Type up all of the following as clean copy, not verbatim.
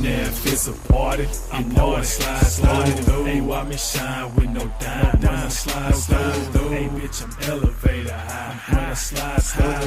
Now if it's a party, I know I slide through. Hey, why me shine with no dime, slide through. Hey, bitch, I'm elevator high. When I slide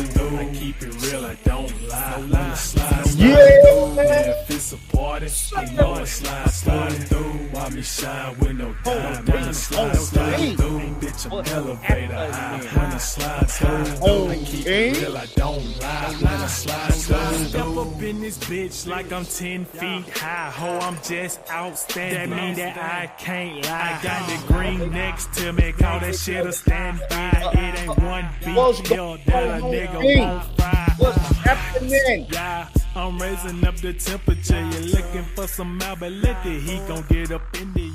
through, I keep it real, I don't lie. When I slide through. Now if it's a party, I know I slide through. Why me shine with no dime, slide through. Hey, bitch, I'm elevator high. When I slide through, I keep it real, I don't lie. When I slide through. Step up in this bitch like I'm 10 feet high. Ho, I'm just outstanding. That mean that I can't lie. I got the green next to me. Call that shit a standby. It ain't one beat kill that a nigga won't fry. What's happening? Yeah, I'm raising up the temperature. You're looking for some Malbalete. He gon' get up in the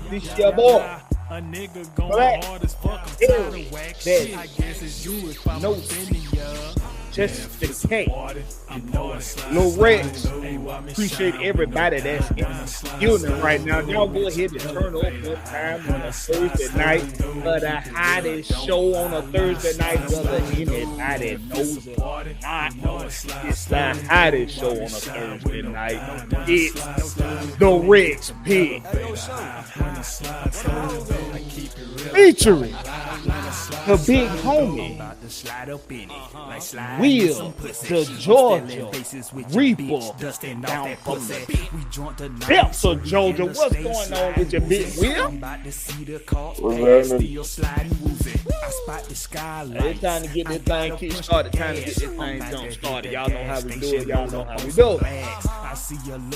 This your boy. A nigga going Black. hard as fuck. I'm tired of whack shit. I guess it's you if I'm No. offending ya. Just the cake. Lil Rex. Appreciate everybody that's in the building right now. Y'all go ahead and turn off your time on a Thursday night for the hottest show on a Thursday night. Whether anybody knows it or not, it's the hottest show on a Thursday night. It's the Rex Pig. Featuring the big homie Will, the Georgia Reaper, down from the depths of Georgia. What's going on with your big Will? It's time to get this thing kick started. Time to get this thing jump started. Y'all know how we do it. Y'all know how we do it. I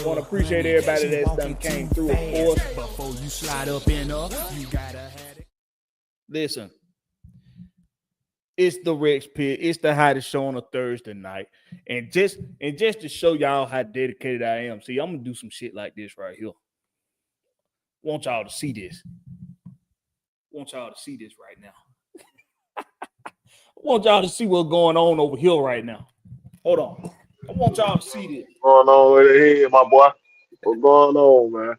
want to appreciate everybody that done came through, of course. Listen. It's the Rex Pit. It's the hottest show on a Thursday night. And just to show y'all how dedicated I am. See, I'm gonna do some shit like this right here. Want y'all to see this. Want y'all to see this right now. I want y'all to see what's going on over here right now. Hold on. I want y'all to see this. What's going on with it here, my boy? What's going on, man?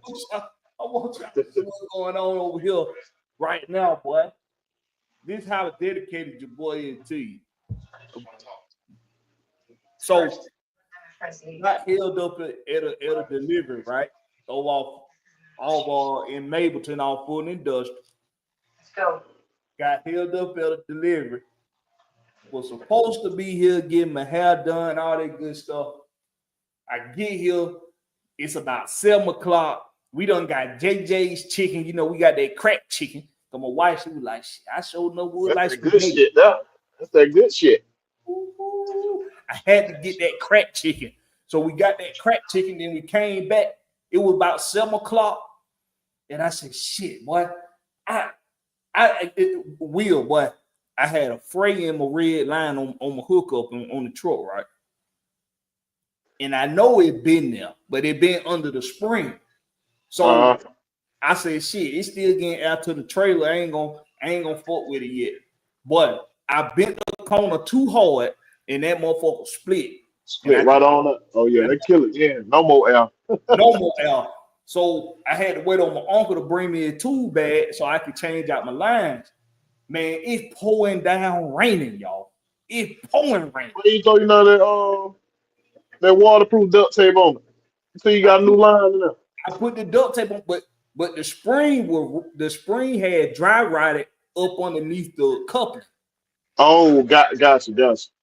I want y'all to see what's going on over here right now, boy. This is how dedicated your boy is to you. So, got held up at a delivery, right? Off in Mableton, off Full Industrial. Let's go. Got held up at a delivery. Was supposed to be here getting my hair done, all that good stuff. I get here, it's about 7 o'clock. We done got JJ's chicken. You know, we got that crack chicken. So my wife, she was like, I sure know would like some good shit, though. That's that good shit. I had to get that crack chicken. So we got that crack chicken, then we came back. It was about 7 o'clock. And I said, shit, boy. Boy, I had a fray in my red line on my hookup on the truck, right? And I know it been there, but it been under the spring. So I said, shit, it's still getting out to the trailer. I ain't gonna fuck with it yet. But I bent the corner too hard, and that motherfucker split. Split right on up. Oh yeah, they kill it. Yeah, no more air. No more air. So I had to wait on my uncle to bring me a tool bag so I could change out my lines. Man, it's pouring down raining, y'all. It's pouring raining. What you throw that waterproof duct tape on it? So you got a new line in there. I put the duct tape on, but the spring had dry rotted up underneath the coupling. Oh, gotcha.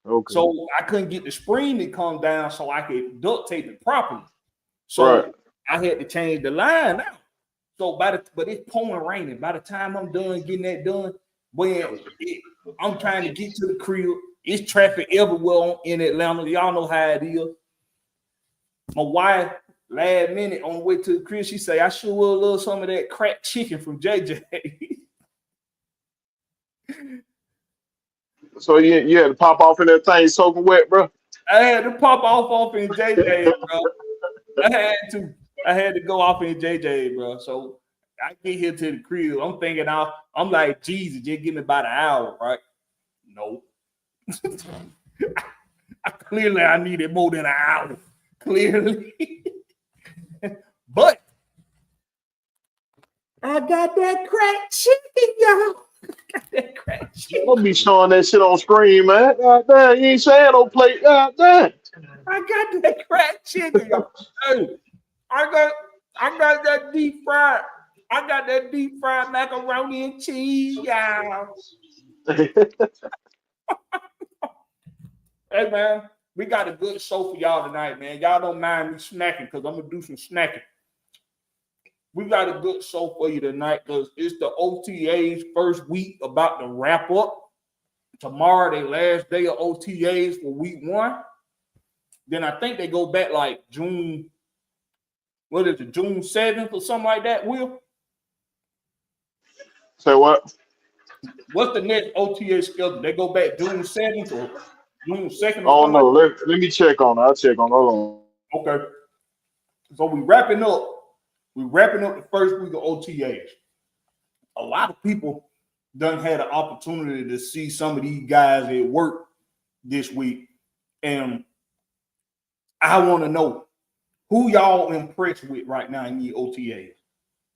Okay. So I couldn't get the spring to come down so I could duct tape it properly. So I had to change the line now. So but it's pouring raining. By the time I'm done getting that done, I'm trying to get to the crib. It's traffic everywhere in Atlanta. Y'all know how it is. My wife, last minute on the way to the crib, she say, I sure will love some of that cracked chicken from JJ. So you had to pop off in that thing soaking wet, bro? I had to pop off in JJ, bro. I had to go off in JJ, bro. So I get here to the crib. I'm thinking I'm like, Jesus, just give me about an hour, right? Nope. Clearly, I needed more than an hour. Clearly. But I got that crack chicken, y'all. Got that crack chicken. Don't be showing that shit on screen, man. God damn, you ain't saying no plate. God damn. I got that crack chicken, y'all. Hey, I got that deep fried. I got that deep fried macaroni and cheese, y'all. Hey man, we got a good show for y'all tonight, man. Y'all don't mind me snacking because I'm gonna do some snacking. We got a good show for you tonight because it's the OTAs first week about to wrap up. Tomorrow, their last day of OTAs for week 1. Then I think they go back like June 7th or something like that, Will? Say what? What's the next OTA schedule? They go back June 7th or June 2nd or Oh something no, like let me check on it. I'll check on it. Hold that? Okay. So we wrapping up. We're wrapping up the first week of OTAs. A lot of people done had an opportunity to see some of these guys at work this week. And I want to know who y'all impressed with right now in the OTAs.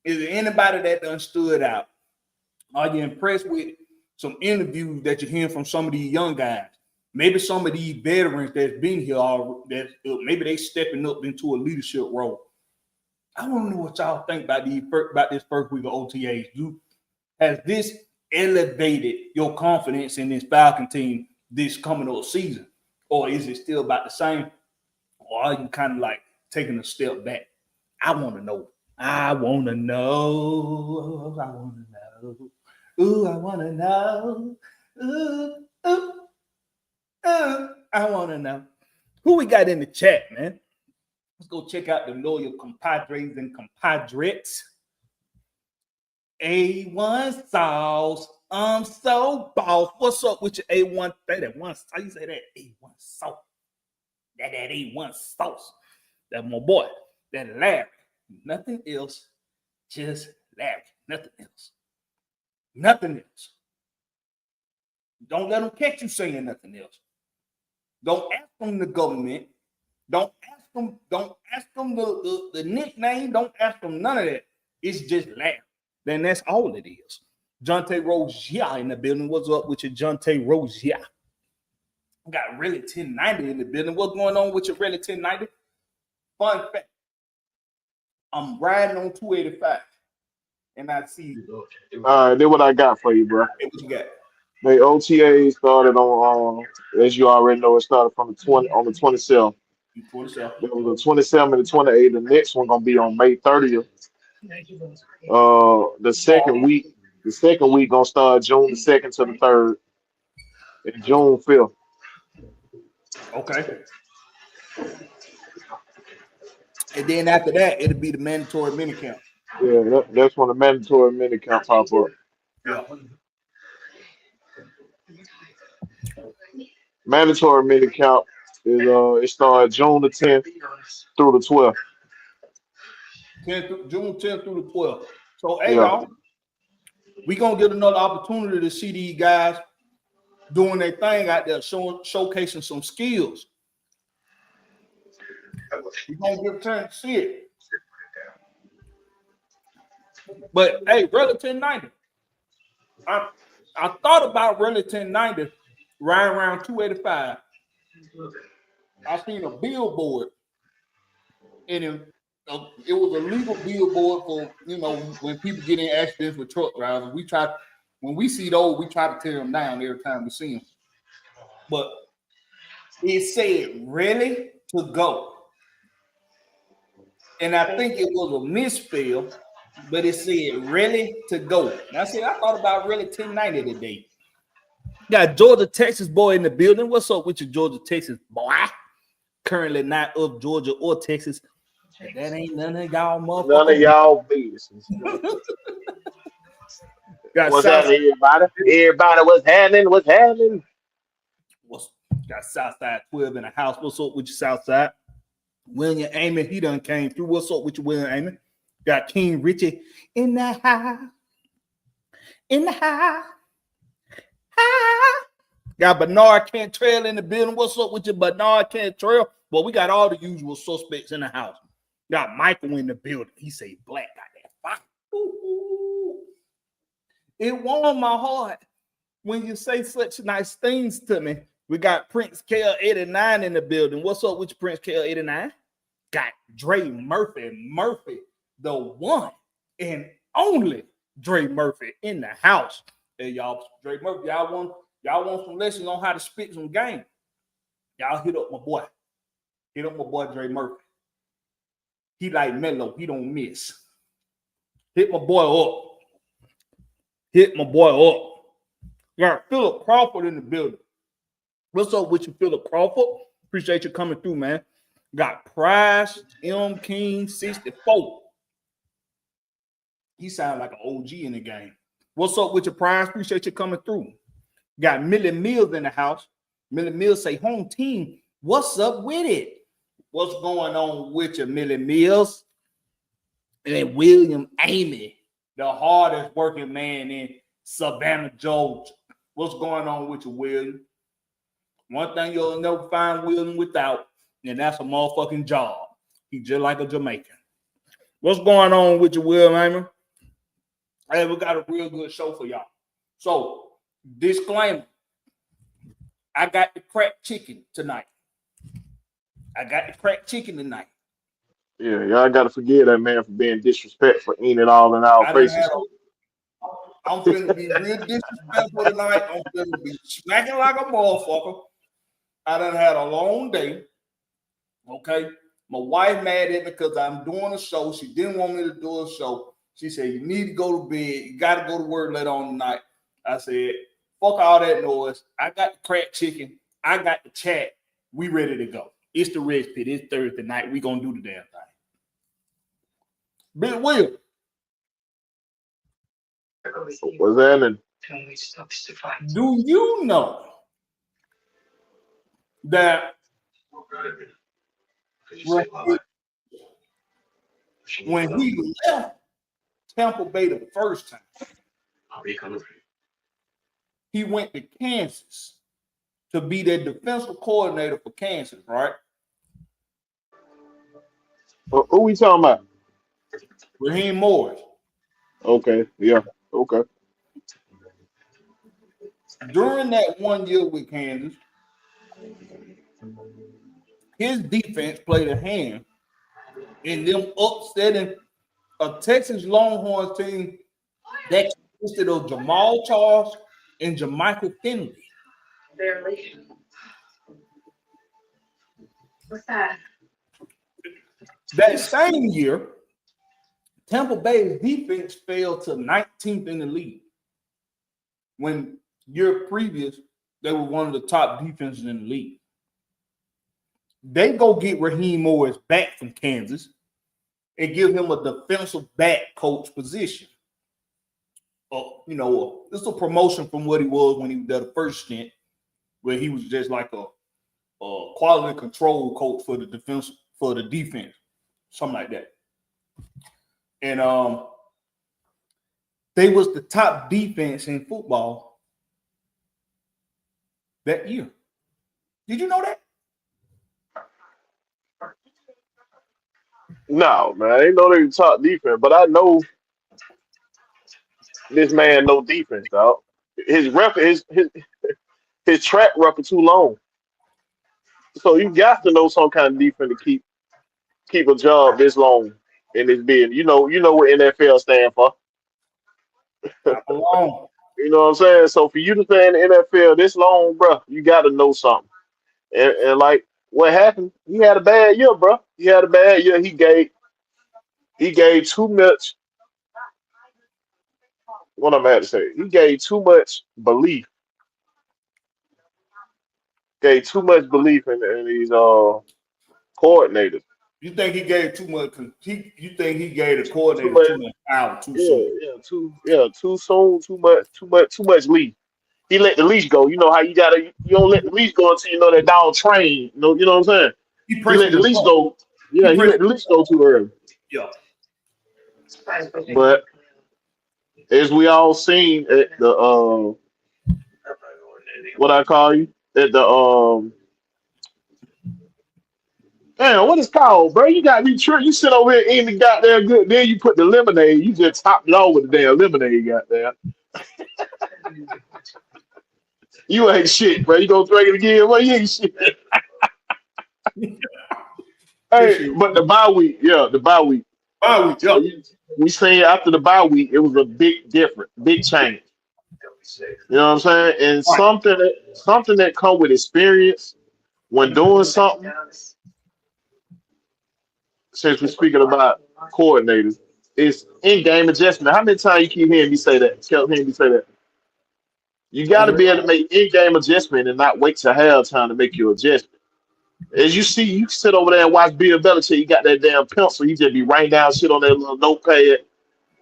Is there anybody that done stood out? Are you impressed with some interviews that you're hearing from some of these young guys? Maybe some of these veterans that's been here, that maybe they stepping up into a leadership role. I want to know what y'all think about this first week of OTAs. Has this elevated your confidence in this Falcon team this coming up season? Or is it still about the same? Or are you kind of like taking a step back? I want to know. I want to know. I want to know. Ooh, I want to know. Ooh, I want to know. Who we got in the chat, man? Let's go check out the loyal compadres and compadres. A1 sauce. I'm so boss. What's up with your A1? How you say that? A1 sauce. That A1 sauce. That my boy. That Larry. Nothing else. Just Larry. Nothing else. Nothing else. Don't let them catch you saying nothing else. Don't ask them the government. Don't ask them the nickname. Don't ask them none of that. It's just Larry. Then that's all it is. Jonte Rozier in the building. What's up with your Jonte Rozier? We got really 1090 in the building. What's going on with your really 1090? Fun fact. I'm riding on 285. And I see. on. Then what I got for you, bro? Hey, what you got? The OTA started on, as you already know, it started from the 27th. There was the 27th and the 28th. The next one gonna be on May 30th. The second week gonna start June the 2nd to the 3rd, and June 5th. Okay. And then after that, it'll be the mandatory mini camp. Yeah, that's when the mandatory mini camp pop up. Yeah. Mandatory mini camp is it starts June the 10th through the 12th. June 10th through the 12th. So, hey, y'all, we going to get another opportunity to see these guys doing their thing out there, showcasing some skills. We're going to get a chance to see it. But, hey, Relative 90. I thought about Relative 90 right around 285. I seen a billboard, and it was a legal billboard for, when people get in accidents with truck drivers. When we see those, we try to tear them down every time we see them. But it said, really to go. And I think it was a misspell, but it said, really to go. And I thought about really 1090 today. Got Georgia, Texas boy in the building. What's up with your Georgia, Texas boy? Currently not of Georgia or Texas. That ain't none of y'all motherfuckers. None of y'all business. What's happening, everybody? Everybody, what's happening? What's happening? Got Southside 12 in the house. What's up with your Southside? William Amy, he done came through. What's up with you, William Amy? Got King Richie in the house. In the house. Got Bernard Cantrell in the building. What's up with your Bernard Cantrell? Well, we got all the usual suspects in the house. Got Michael in the building. He say Black got that fire. Ooh. It warmed my heart when you say such nice things to me. We got Prince KL89 in the building. What's up with you, Prince KL89? got Dre Murphy, the one and only Dre Murphy in the house. Hey, y'all, Dre Murphy, y'all want some lessons on how to spit some game? Y'all hit up my boy. Hit up my boy Dre Murphy. He like Melo. He don't miss. Hit my boy up. Hit my boy up. Got Philip Crawford in the building. What's up with you, Philip Crawford? Appreciate you coming through, man. Got Price M King 64. He sound like an OG in the game. What's up with your Price? Appreciate you coming through. Got Millie Mills in the house. Millie Mills say, home team, what's up with it? What's going on with you, Millie Mills? And then William Amy, the hardest working man in Savannah, Georgia. What's going on with you, William? One thing you'll never find William without, and that's a motherfucking job. He's just like a Jamaican. What's going on with you, William Amy? Hey, we got a real good show for y'all. So, disclaimer. I got the cracked chicken tonight. Yeah, y'all got to forgive that man for being disrespectful in and all in our faces. I'm finna be real disrespectful tonight. I'm finna be smacking like a motherfucker. I done had a long day. Okay. My wife mad at me because I'm doing a show. She didn't want me to do a show. She said, you need to go to bed. You got to go to work later on tonight. I said, fuck all that noise. I got the cracked chicken. I got the chat. We ready to go. It's the Red Pit. It's Thursday night. We gonna do the damn thing. Big Will. What's happening? Do you know that when he left Tampa Bay the first time, he went to Kansas to be their defensive coordinator for Kansas, right? Who we talking about? Raheem Morris. Okay, yeah, okay. During that 1 year with Kansas, his defense played a hand in them upsetting a Texas Longhorns team that consisted of Jamal Charles and Jermichael Finley. Barely. What's that? That same year, Tampa Bay's defense fell to 19th in the league. When year previous, they were one of the top defenses in the league. They go get Raheem Morris back from Kansas and give him a defensive back coach position. It's a promotion from what he was when he was there the first stint, where he was just like a quality control coach for the defense, something like that. And they was the top defense in football that year. Did you know that? No, man, I didn't know they were top defense, but I know this man no defense, dog. His record, his track record too long. So you got to know some kind of defense to keep a job this long in this bid. You know what NFL stand for. You know what I'm saying? So for you to stay in the NFL this long, bro, you got to know something. And like what happened, he had a bad year, bro. He had a bad year. He gave too much. What I'm about to say, he gave too much belief. Gave too much belief in these coordinators. You think he gave too much? You think he gave the coordinator too much power too soon? Too soon. Too much leash. He let the leash go. You know how you don't let the leash go until you know that dog trained. You know what I'm saying? He let the leash go. Yeah, he let the leash go too early. Yeah. But as we all seen at the what I call you at the damn, what is called, bro? You got me tripped. You sit over here eating the goddamn good. Then you put the lemonade. You just top it off with the damn lemonade, goddamn. You ain't shit, bro. You gonna drink it again? Well, you ain't shit. This Hey, year. but the bye week, yeah, the bye week. Oh, So yeah. we saying after the bye week, it was a big difference, big change. You know what I'm saying? And Right. something that come with experience when doing something. Since we're speaking about coordinators, is in-game adjustment. How many times you keep hearing me say that? Kept hearing me say that. You got to be able to make in-game adjustment and not wait till halftime to make your adjustment. As you see, you sit over there and watch Bill Belichick. You got that damn pencil. He just be writing down shit on that little notepad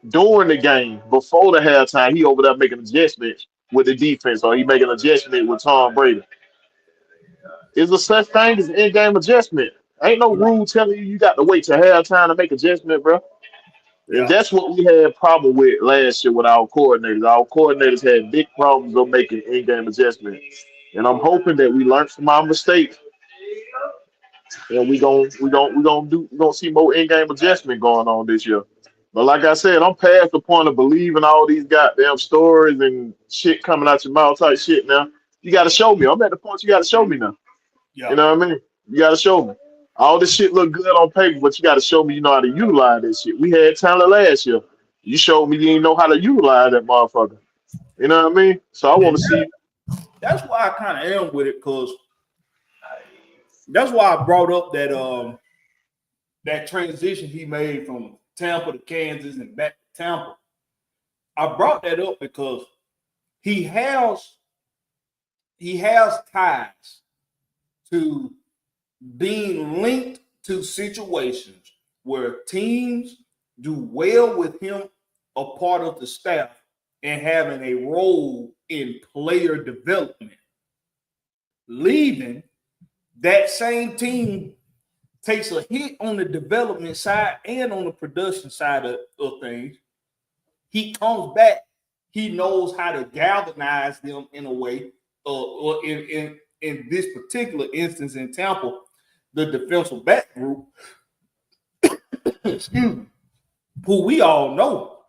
during the game before the halftime. He over there making adjustments with the defense, or he making adjustment with Tom Brady. Is a such thing as an in-game adjustment. Ain't no rule telling you got to wait till halftime to make adjustment, bro. And Yeah. that's what we had problem with last year with our coordinators. Our coordinators had big problems of making in-game adjustments. And I'm hoping that we learned from our mistakes and we gonna see more in-game adjustment going on this year. But like I said, I'm past the point of believing all these goddamn stories and shit coming out your mouth type shit now. You gotta show me. I'm at the point you gotta show me now. You Yeah. know what I mean? You gotta show me. All this shit look good on paper, but you gotta show me you know how to utilize this shit. We had talent last year. You showed me you didn't know how to utilize that motherfucker. You know what I mean? So I want to see. That's why I kind of am with it, because that's why I brought up that transition he made from Tampa to Kansas and back to Tampa. I brought that up because he has ties to being linked to situations where teams do well with him a part of the staff and having a role in player development. Leaving, that same team takes a hit on the development side and on the production side of things. He comes back. He knows how to galvanize them in a way, or in this particular instance in Tampa, the defensive back group, excuse me, who we all know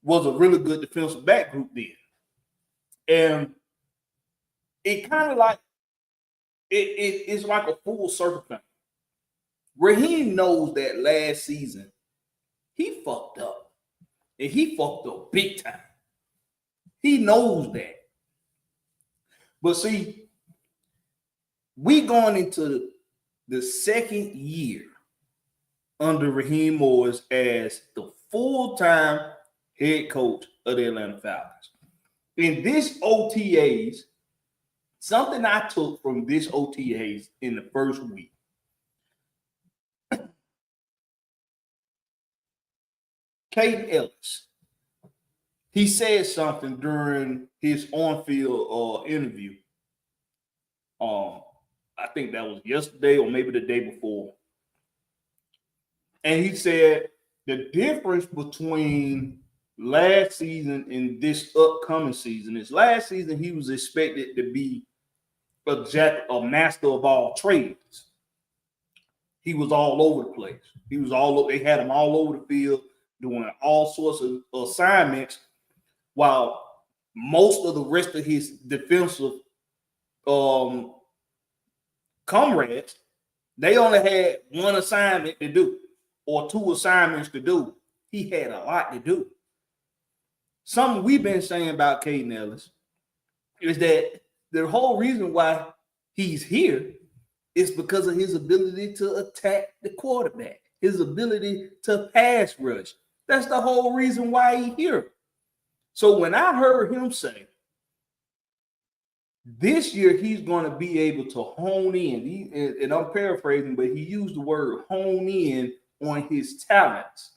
was a really good defensive back group then. And it kind of like it's like a full circle thing. Raheem knows that last season he fucked up. And he fucked up big time. He knows that. But see, we going into the second year under Raheem Morris as the full-time head coach of the Atlanta Falcons. In this OTAs, something I took from this OTAs in the first week, Caden Ellis, he said something during his on-field interview. I think that was yesterday or maybe the day before. And he said the difference between last season and this upcoming season is last season he was expected to be a master of all trades. He was all over the place. He was all over. They had him all over the field doing all sorts of assignments, while most of the rest of his defensive comrades, they only had one assignment to do or two assignments to do. He had a lot to do. Something we've been saying about Caden Ellis is that the whole reason why he's here is because of his ability to attack the quarterback, his ability to pass rush. That's the whole reason why he's here. So when I heard him say this year he's going to be able to hone in, and I'm paraphrasing, but he used the word hone in on his talents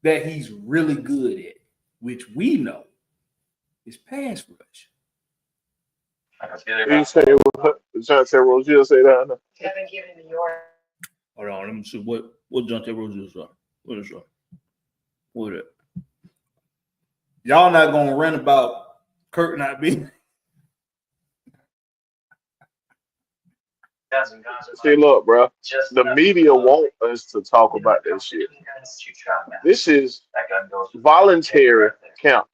that he's really good at, which we know is pass rush. You say Jonte Rozier say that? Kevin giving New York. Hold on, let me see what Jonte Rozier said. What is that? What it? Y'all not gonna rant about Kirk not being. See, look, bro. The media want us to talk about that shit. This is voluntary count.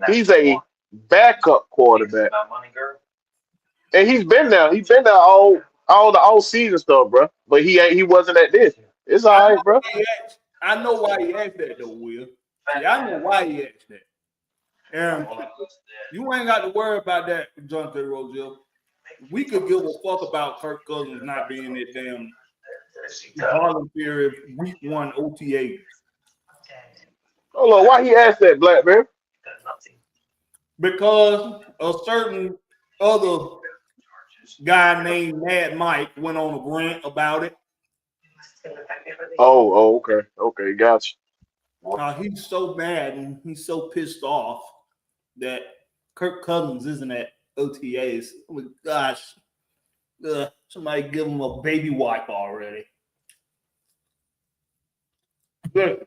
He's a backup quarterback, and he's been there. He's been there all all the all season stuff, bro. But he wasn't at this. It's all right, bro. I know why he asked that though, Will. Yeah, I know why he asked that. And you ain't got to worry about that, Jonathan Roselle. We could give a fuck about Kirk Cousins not being that damn voluntary week 1 OTA. Hold on, why he asked that, Blakberry? Because a certain other guy named Mad Mike went on a rant about it. Okay, gotcha. He's so mad and he's so pissed off that Kirk Cousins isn't at OTAs. Oh my gosh, somebody give him a baby wipe already. Good.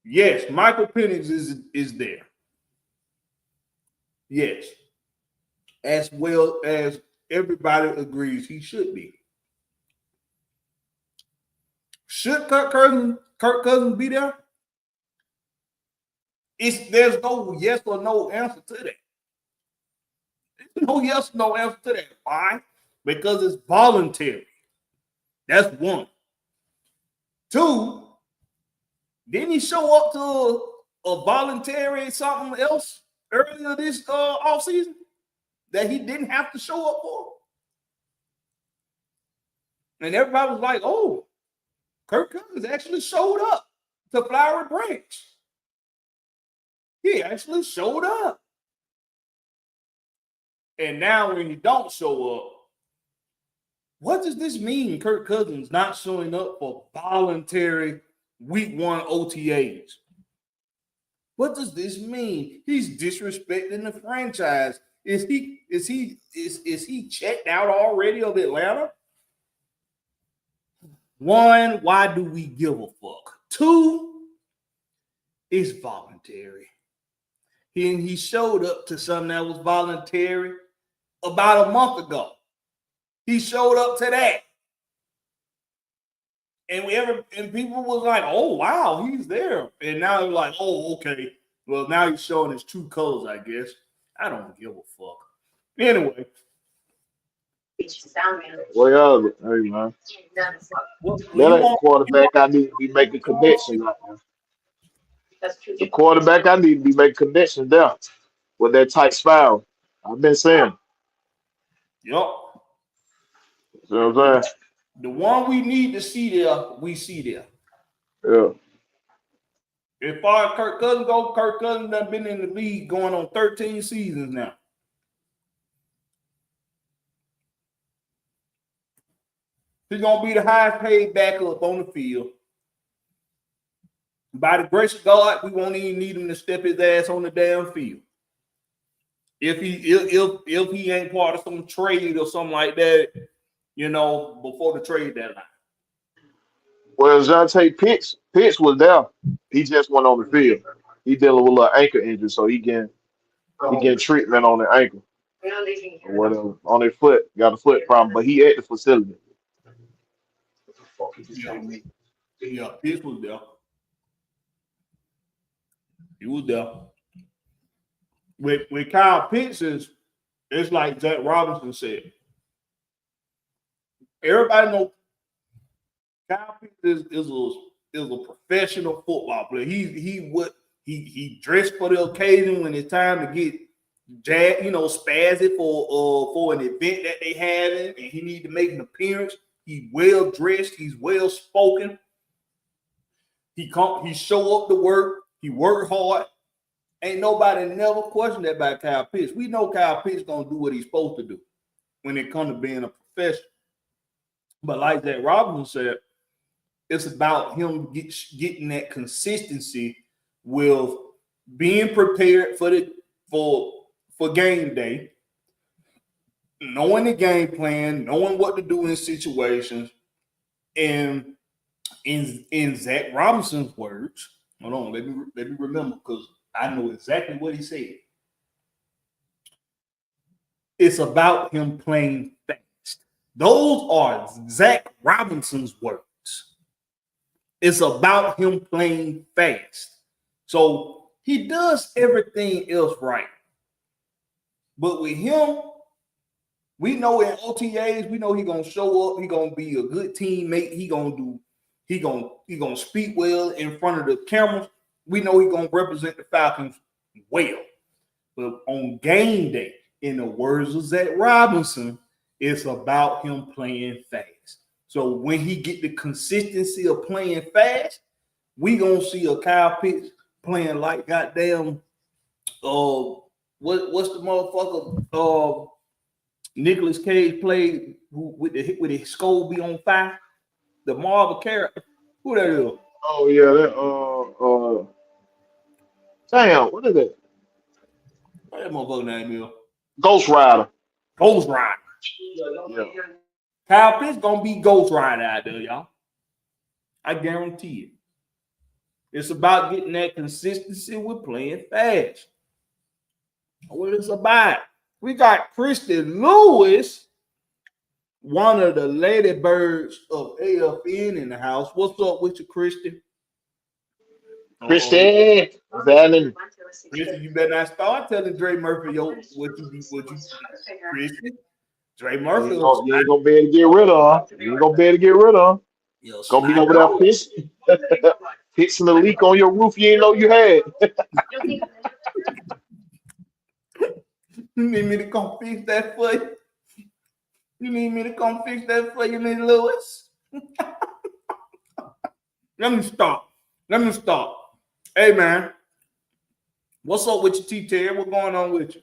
Yes, Michael Penix is there. Yes, as well as everybody agrees he should be. Should Kirk Cousins be there? There's no yes or no answer to that. There's no yes or no answer to that. Why? Because it's voluntary. That's one. Two, didn't he show up to a voluntary something else earlier this offseason that he didn't have to show up for? And everybody was like, oh, Kirk Cousins actually showed up to Flowery Branch. He actually showed up. And now when he don't show up, what does this mean, Kirk Cousins not showing up for voluntary week 1 OTAs? What does this mean? He's disrespecting the franchise. Is he checked out already of Atlanta? One, why do we give a fuck? Two, it's voluntary. He showed up to something that was voluntary about a month ago. He showed up to that. And people was like, oh, wow, he's there. And now they're like, oh, okay. Well, now he's showing his true colors, I guess. I don't give a fuck. Anyway. Well, hey, man. That ain't quarterback I need to be making connections right now. The quarterback I need to be making connections there with that tight spiral. I've been saying. Yup. You know what I'm saying? The one we need to see there, we see there. Yeah. As far as Kirk Cousins go, Kirk Cousins has been in the league going on 13 seasons now. He's going to be the highest paid backup on the field. By the grace of God, we won't even need him to step his ass on the damn field. If he ain't part of some trade or something like that, you know, before the trade deadline. Well, Jonte Pitts was there. He just went on the field. He dealing with a little ankle injury, so he getting treatment on the ankle. Or whatever. On his foot. Got a foot problem, but he at the facility. Yeah, Pitts was there. He was there. With Kyle Pitts it's like Zach Robinson said. Everybody knows Kyle Pitts is a professional football player. He dressed for the occasion when it's time to get spazzy for an event that they having, and he need to make an appearance. He's well dressed. He's well spoken. He show up to work. He worked hard. Ain't nobody never questioned that about Kyle Pitts. We know Kyle Pitts gonna do what he's supposed to do when it comes to being a professional. But like that Robinson said, it's about him getting that consistency with being prepared for game day, knowing the game plan, knowing what to do in situations, and in Zach Robinson's words, hold on, let me remember because I know exactly what he said. It's about him playing fast. Those are Zach Robinson's words. It's about him playing fast. So he does everything else right. But with him, we know in OTAs, we know he gonna show up. He gonna be a good teammate. He gonna speak well in front of the cameras. We know he gonna represent the Falcons well. But on game day, in the words of Zach Robinson, it's about him playing fast. So when he get the consistency of playing fast, we gonna see a Kyle Pitts playing like goddamn what's the motherfucker Nicolas Cage played with his skull be on fire? The Marvel character. Who that is? Oh yeah, damn, what is that? What that motherfucker name is? Ghost Rider. Ghost Rider. Yeah. Kyle Pitts gonna be Ghost Rider out there, y'all. I guarantee it. It's about getting that consistency with playing fast. What it's about. We got Kristen Lewis, one of the ladybirds of AFN in the house. What's up with you, Kristen? Christian, Valen. Kristen, you better not start telling Dre Murphy what you Kristen. Dre Murphy. You ain't gonna be able to get rid of her. You ain't gonna be able to get rid of her. Gonna be over there fixing the leak on your roof you didn't know you had. You need me to come fix that for you? You need me to come fix that for you, Miss Lewis? Let me stop. Hey, man. What's up with your T-Terry? What's going on with you?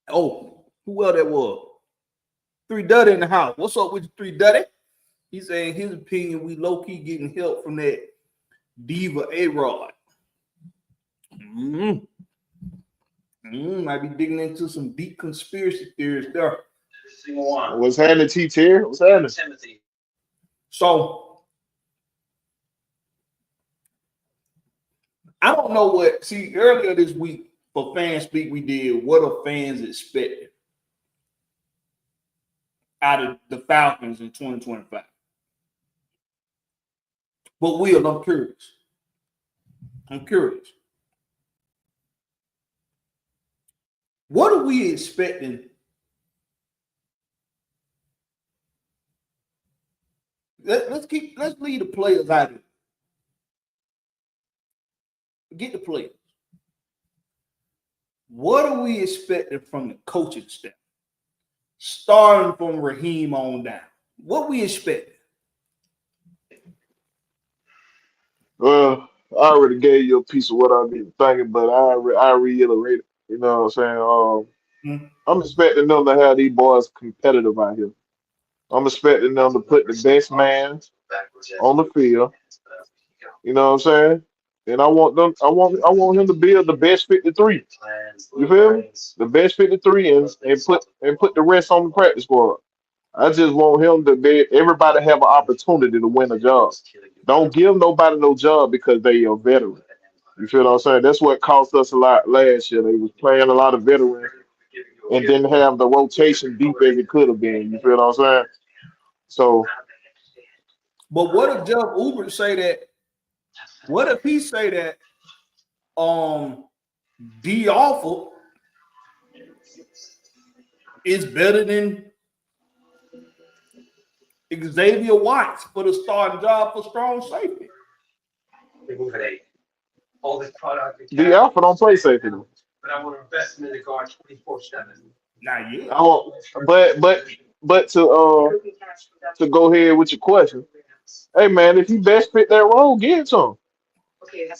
Oh, who else that was? 3 Duddy in the house. What's up with you, 3 Duddy? He's saying his opinion, we low-key getting help from that diva A-Rod. Might be digging into some deep conspiracy theories there. What's happening, T-Tier? What's happening? So, I don't know what. See, earlier this week for Fan Speak, we did what are fans expecting out of the Falcons in 2025. But Will, I'm curious. What are we expecting? Let's leave the players out of it. Get the players. What are we expecting from the coaching staff? Starting from Raheem on down. What we expecting? Well, I already gave you a piece of what I've been thinking, but I reiterate it. You know what I'm saying? I'm expecting them to have these boys competitive out here. I'm expecting them to put the best man on the field. You know what I'm saying? And I want him to build the best 53. You feel me? The best 53 and put the rest on the practice squad. I just want him to be everybody have an opportunity to win a job. Don't give nobody no job because they are veteran. You feel what I'm saying? That's what cost us a lot last year. They was playing a lot of veterans and didn't have the rotation deep as it could have been. You feel what I'm saying? So, but what if Jeff Uber say that? What if he say that D Awful is better than Xavier Watts for the starting job for strong safety? D Alpha don't play safety though. But I want to invest in the guard 24/7. Not yet. But to go ahead with your question, hey man, if you best fit that role, give it to him.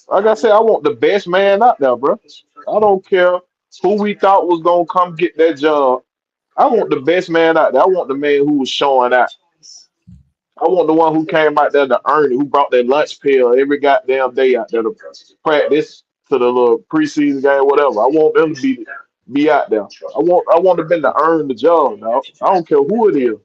Like I said, I want the best man out there, bro. I don't care who we thought was gonna come get that job. I want the best man out there. I want the man who was showing out. I want the one who came out there to earn it, who brought that lunch pail every goddamn day out there to practice to the little preseason game, whatever. I want them to be out there. I want them to earn the job, dog. I don't care who it is.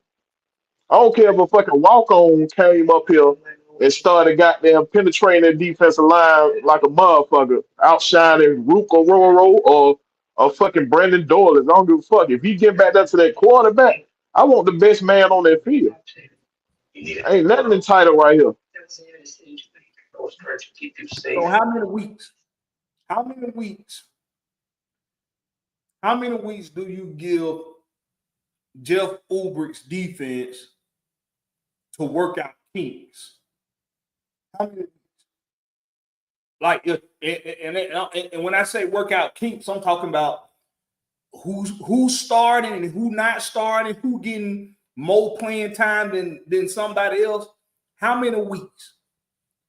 I don't care if a fucking walk-on came up here and started goddamn penetrating the defensive line like a motherfucker, outshining Ruko Roro or a fucking Brandon Doyle. I don't give a fuck. If he get back there to that quarterback, I want the best man on that field. Ain't nothing entitled right here. So how many weeks? How many weeks How many weeks do you give Jeff Ulbricht's defense to work out kinks? How many weeks? Like, and when I say work out kinks, I'm talking about who's starting and who not starting, who getting more playing time than somebody else. How many weeks?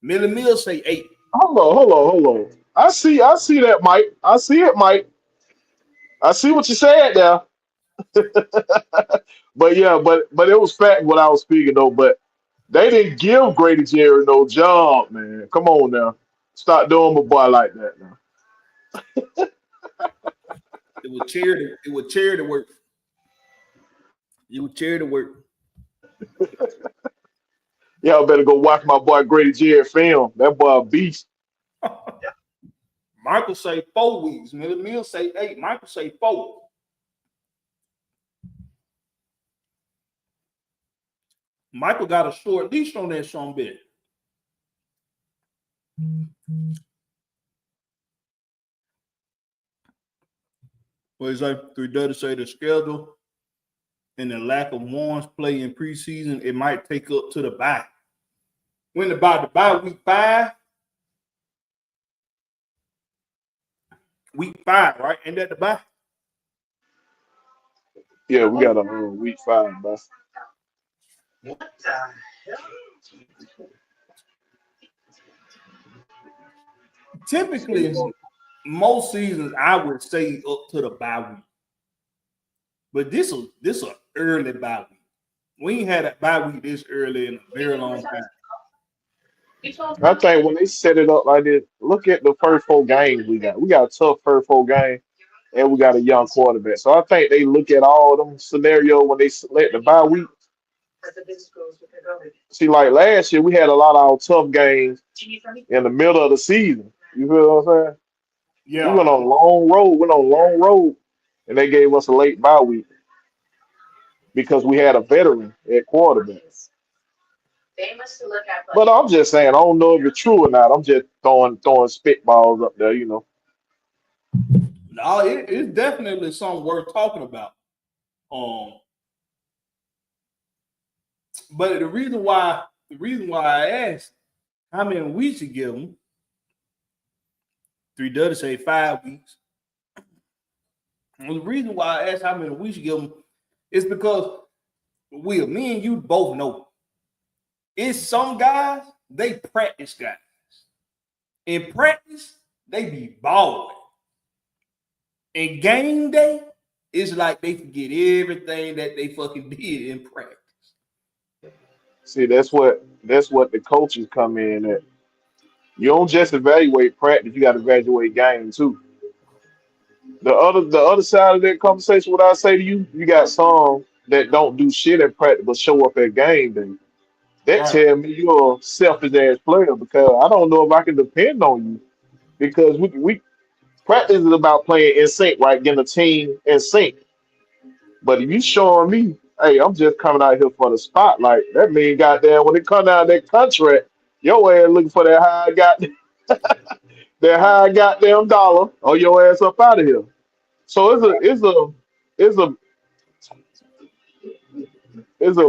Millie Mills say 8. Hold on. I see that, Mike. I see it, Mike. I see what you said there. But yeah, but it was fact what I was speaking though. But they didn't give Grady Jerry no job, man. Come on now. Stop doing my boy like that now. It was charity. It was charity work. It was charity work. Y'all better go watch my boy Grady Jerry film. That boy a beast. Michael say 4 weeks. Millie Mills say 8. Michael say 4. Michael got a short leash on that some bit. What is that? 3 say the schedule and the lack of ones play in preseason, it might take up to the bye. When the bye week 5? Week 5, right? Ain't that the bye? Yeah, we got a week 5, bro. What the hell? Typically, most seasons I would say up to the bye week. But this is an early bye week. We ain't had a bye week this early in a very long time. I think when they set it up like this, look at the first 4 games we got. We got a tough first 4 games, and we got a young quarterback. So I think they look at all them scenarios when they select the bye week. See, like last year, we had a lot of our tough games in the middle of the season. You feel what I'm saying? Yeah. We went on long road, and they gave us a late bye week because we had a veteran at quarterback. But I'm just saying, I don't know if it's true or not. I'm just throwing spitballs up there, you know. No, it's definitely something worth talking about. But the reason why I asked how many weeks you give them, 3 say 5 weeks. And the reason why I asked how many weeks you give them is because me and you both know it's some guys, they practice guys. In practice, they be balling. In game day, it's like they forget everything that they fucking did in practice. See, that's what the coaches come in at. You don't just evaluate practice; you got to evaluate game too. The other side of that conversation, what I say to you, you got some that don't do shit at practice but show up at game day. That Right. tell me you're a selfish ass player because I don't know if I can depend on you because we practice is about playing in sync, right? Getting a team in sync. But if you showing me, hey, I'm just coming out here for the spotlight, that means goddamn when it come down to that contract, your ass looking for that high goddamn dollar or your ass up out of here. So it's a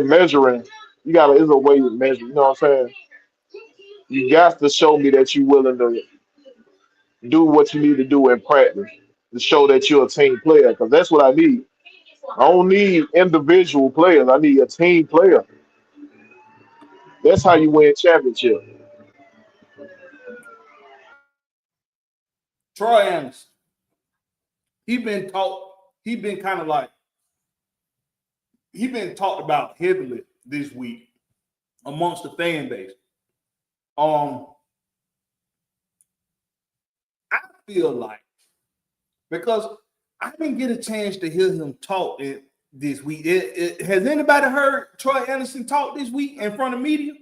measuring. It's a way to measure. You know what I'm saying? You got to show me that you're willing to do what you need to do in practice to show that you're a team player. Because that's what I need. I don't need individual players. I need a team player. That's how you win championship. Troy Anderson, he been talked about heavily this week amongst the fan base. I feel like because I didn't get a chance to hear him talk this week. Has anybody heard Troy Anderson talk this week in front of media?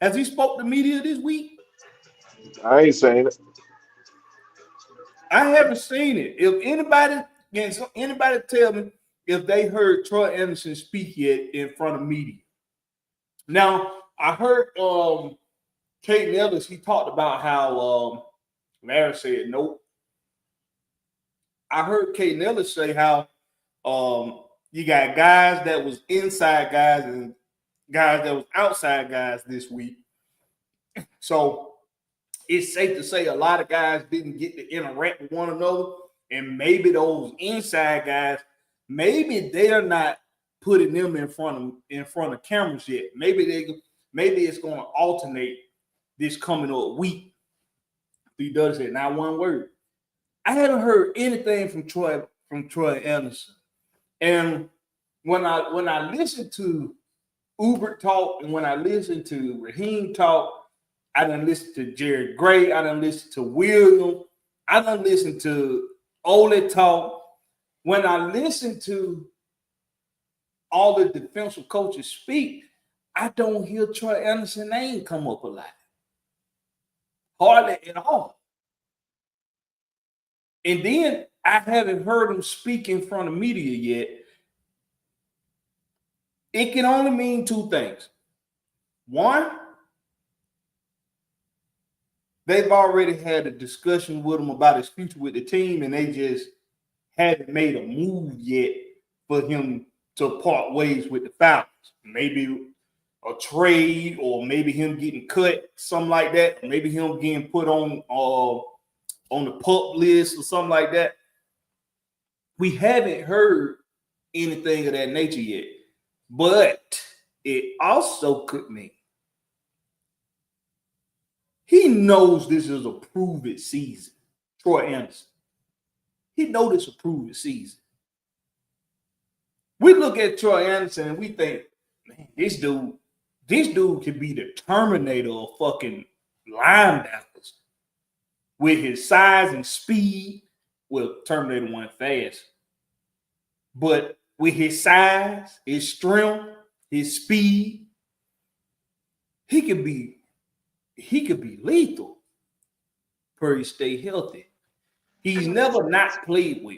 Has he spoke to media this week? I ain't saying it. I haven't seen it. If anybody tell me if they heard Troy Anderson speak yet in front of media. Now, I heard Kate Ellis, he talked about how Larry said nope. I heard K. Nellis say how you got guys that was inside guys and guys that was outside guys this week. So it's safe to say a lot of guys didn't get to interact with one another, and maybe those inside guys, maybe they're not putting them in front of cameras yet. Maybe it's going to alternate this coming up week. He does it. Not one word. I haven't heard anything from Troy Anderson, and when I listen to Uber talk and when I listen to Raheem talk, I done listen to Jared Gray. I done listen to William. I done listen to Ole talk. When I listen to all the defensive coaches speak, I don't hear Troy Anderson's name come up a lot. Hardly at all. And then I haven't heard him speak in front of media yet. It can only mean two things. One, they've already had a discussion with him about his future with the team, and they just haven't made a move yet for him to part ways with the Falcons. Maybe a trade, or maybe him getting cut, something like that. Maybe him getting put on the pup list or something like that. We haven't heard anything of that nature yet. But it also could mean he knows this is a prove-it season. Troy Anderson. He knows this is a prove-it season. We look at Troy Anderson and we think, man, this dude could be the Terminator of fucking linebackers with his size and speed. Well, Terminator went fast. But with his size, his strength, his speed, he could be lethal. Per he stay healthy. He's never not played well.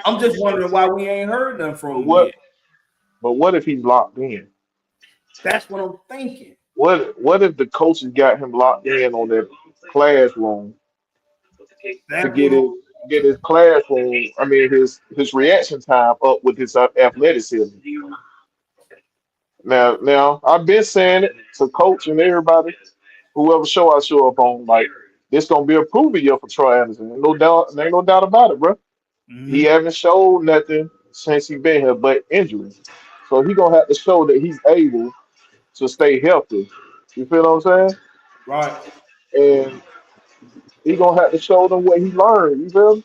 I'm just wondering why we ain't heard nothing from him yet. But what if he's locked in? That's what I'm thinking. What if the coaches got him locked in on their classroom to get his classroom? I mean, his reaction time up with his athleticism. Now I've been saying it to coach and everybody, whoever show I show up on, like this gonna be a proving year for Troy Anderson. Ain't no doubt about it, bro. Mm-hmm. He haven't showed nothing since he been here, but injuries. So he gonna have to show that he's able to stay healthy. You feel what I'm saying? Right. And he gonna have to show them what he learned. You feel me?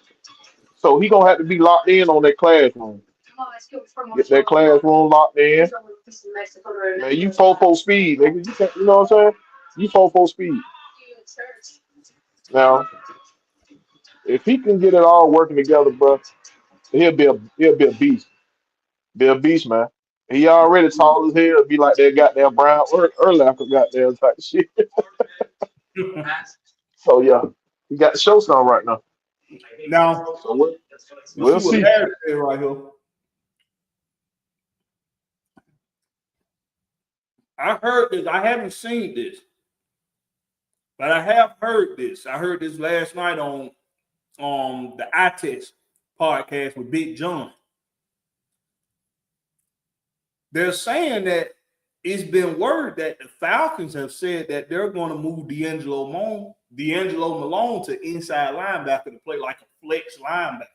So he gonna have to be locked in on that classroom. Get that classroom locked in. Man, you 4-4 speed, nigga. You know what I'm saying? You 4-4 speed. Now, if he can get it all working together, bro, he'll be a beast. Be a beast, man. He already tall as hell. Be like that goddamn Brown Urlacher goddamn type of shit. So yeah, he got to show something right now. Now, So we'll see. Right here. I heard this. I haven't seen this, but I have heard this. I heard this last night on the Eye Test podcast with Big John. They're saying that it's been word that the Falcons have said that they're going to move D'Angelo Malone to inside linebacker to play like a flex linebacker.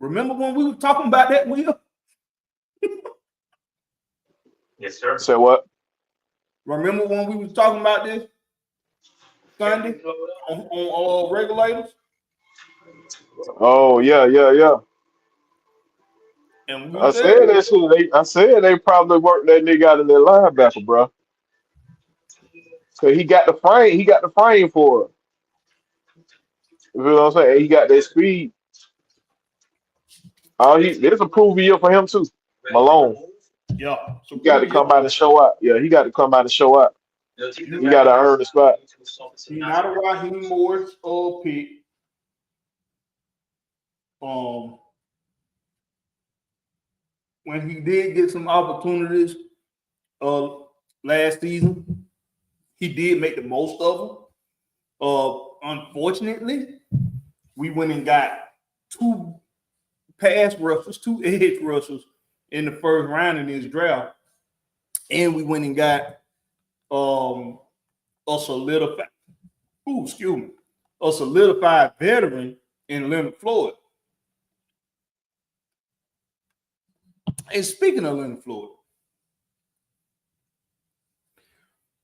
Remember when we were talking about that, Will? Yes, sir. Say what? Remember when we were talking about this Sunday on regulators? Oh yeah. And we I said that shit. I said they probably worked that nigga out of their linebacker, bro. So he got the frame. He got the frame for it. You know what I'm saying? He got that speed. There's a prove year for him too. Malone. Yeah. So he got to come by and show out. Yeah, he got to come by and show out. He got to earn the spot. He's not a Raheem Morris pick. When he did get some opportunities last season, he did make the most of them. Unfortunately, we went and got 2 pass rushers, 2 edge rushers in the first round in this draft, and we went and got a solidified, a solidified veteran in Leonard Floyd. And speaking of Leonard Floyd,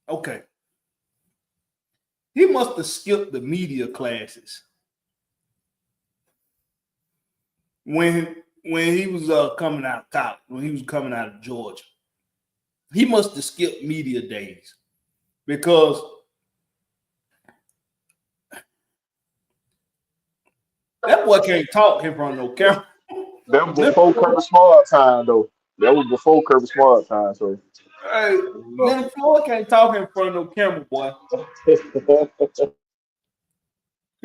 okay, he must have skipped the media classes when he was coming out of college, when he was coming out of Georgia. He must have skipped media days because that boy can't talk in front of no camera. That was before Kirby Smart time, though. That was before Kirby Smart time, so. Hey, Leonard Floyd can't talk in front of no camera, boy. He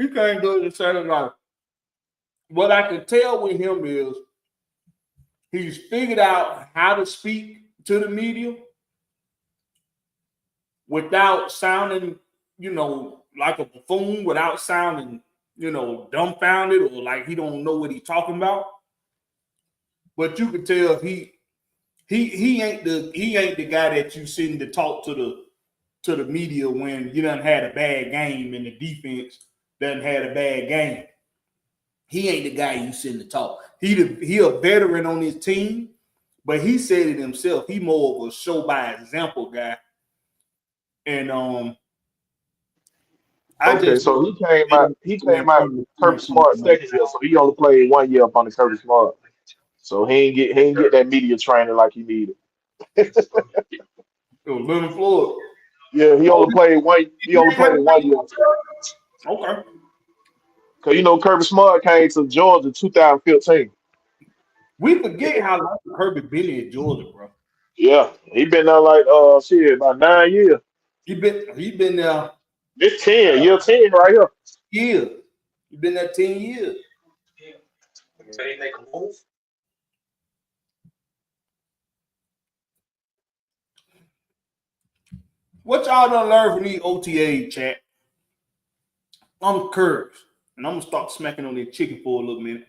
can't do it the same life. What I can tell with him is he's figured out how to speak to the media without sounding, like a buffoon, without sounding, dumbfounded or like he don't know what he's talking about. But you can tell he ain't the guy that you send to talk to the media when you done had a bad game and the defense done had a bad game. He ain't the guy you send to talk. He a veteran on his team, but he said it himself. He more of a show by example guy. And so he came out Kirby Smart second year, so he only played 1 year up on the Kirby Smart. So he ain't get that media training like he needed. Leonard Floyd. Yeah, he only played 1 year. Okay. Cause Kirby Smart came to Georgia in 2015. We forget how long Kirby been in Georgia, bro. Yeah, he been there like about 9 years. He been there. This 10, year 10 right here. Years. He been there 10 years. So they make a move. What y'all done learn from these OTA, chat? I'm curves, and I'm gonna start smacking on this chicken for a little minute.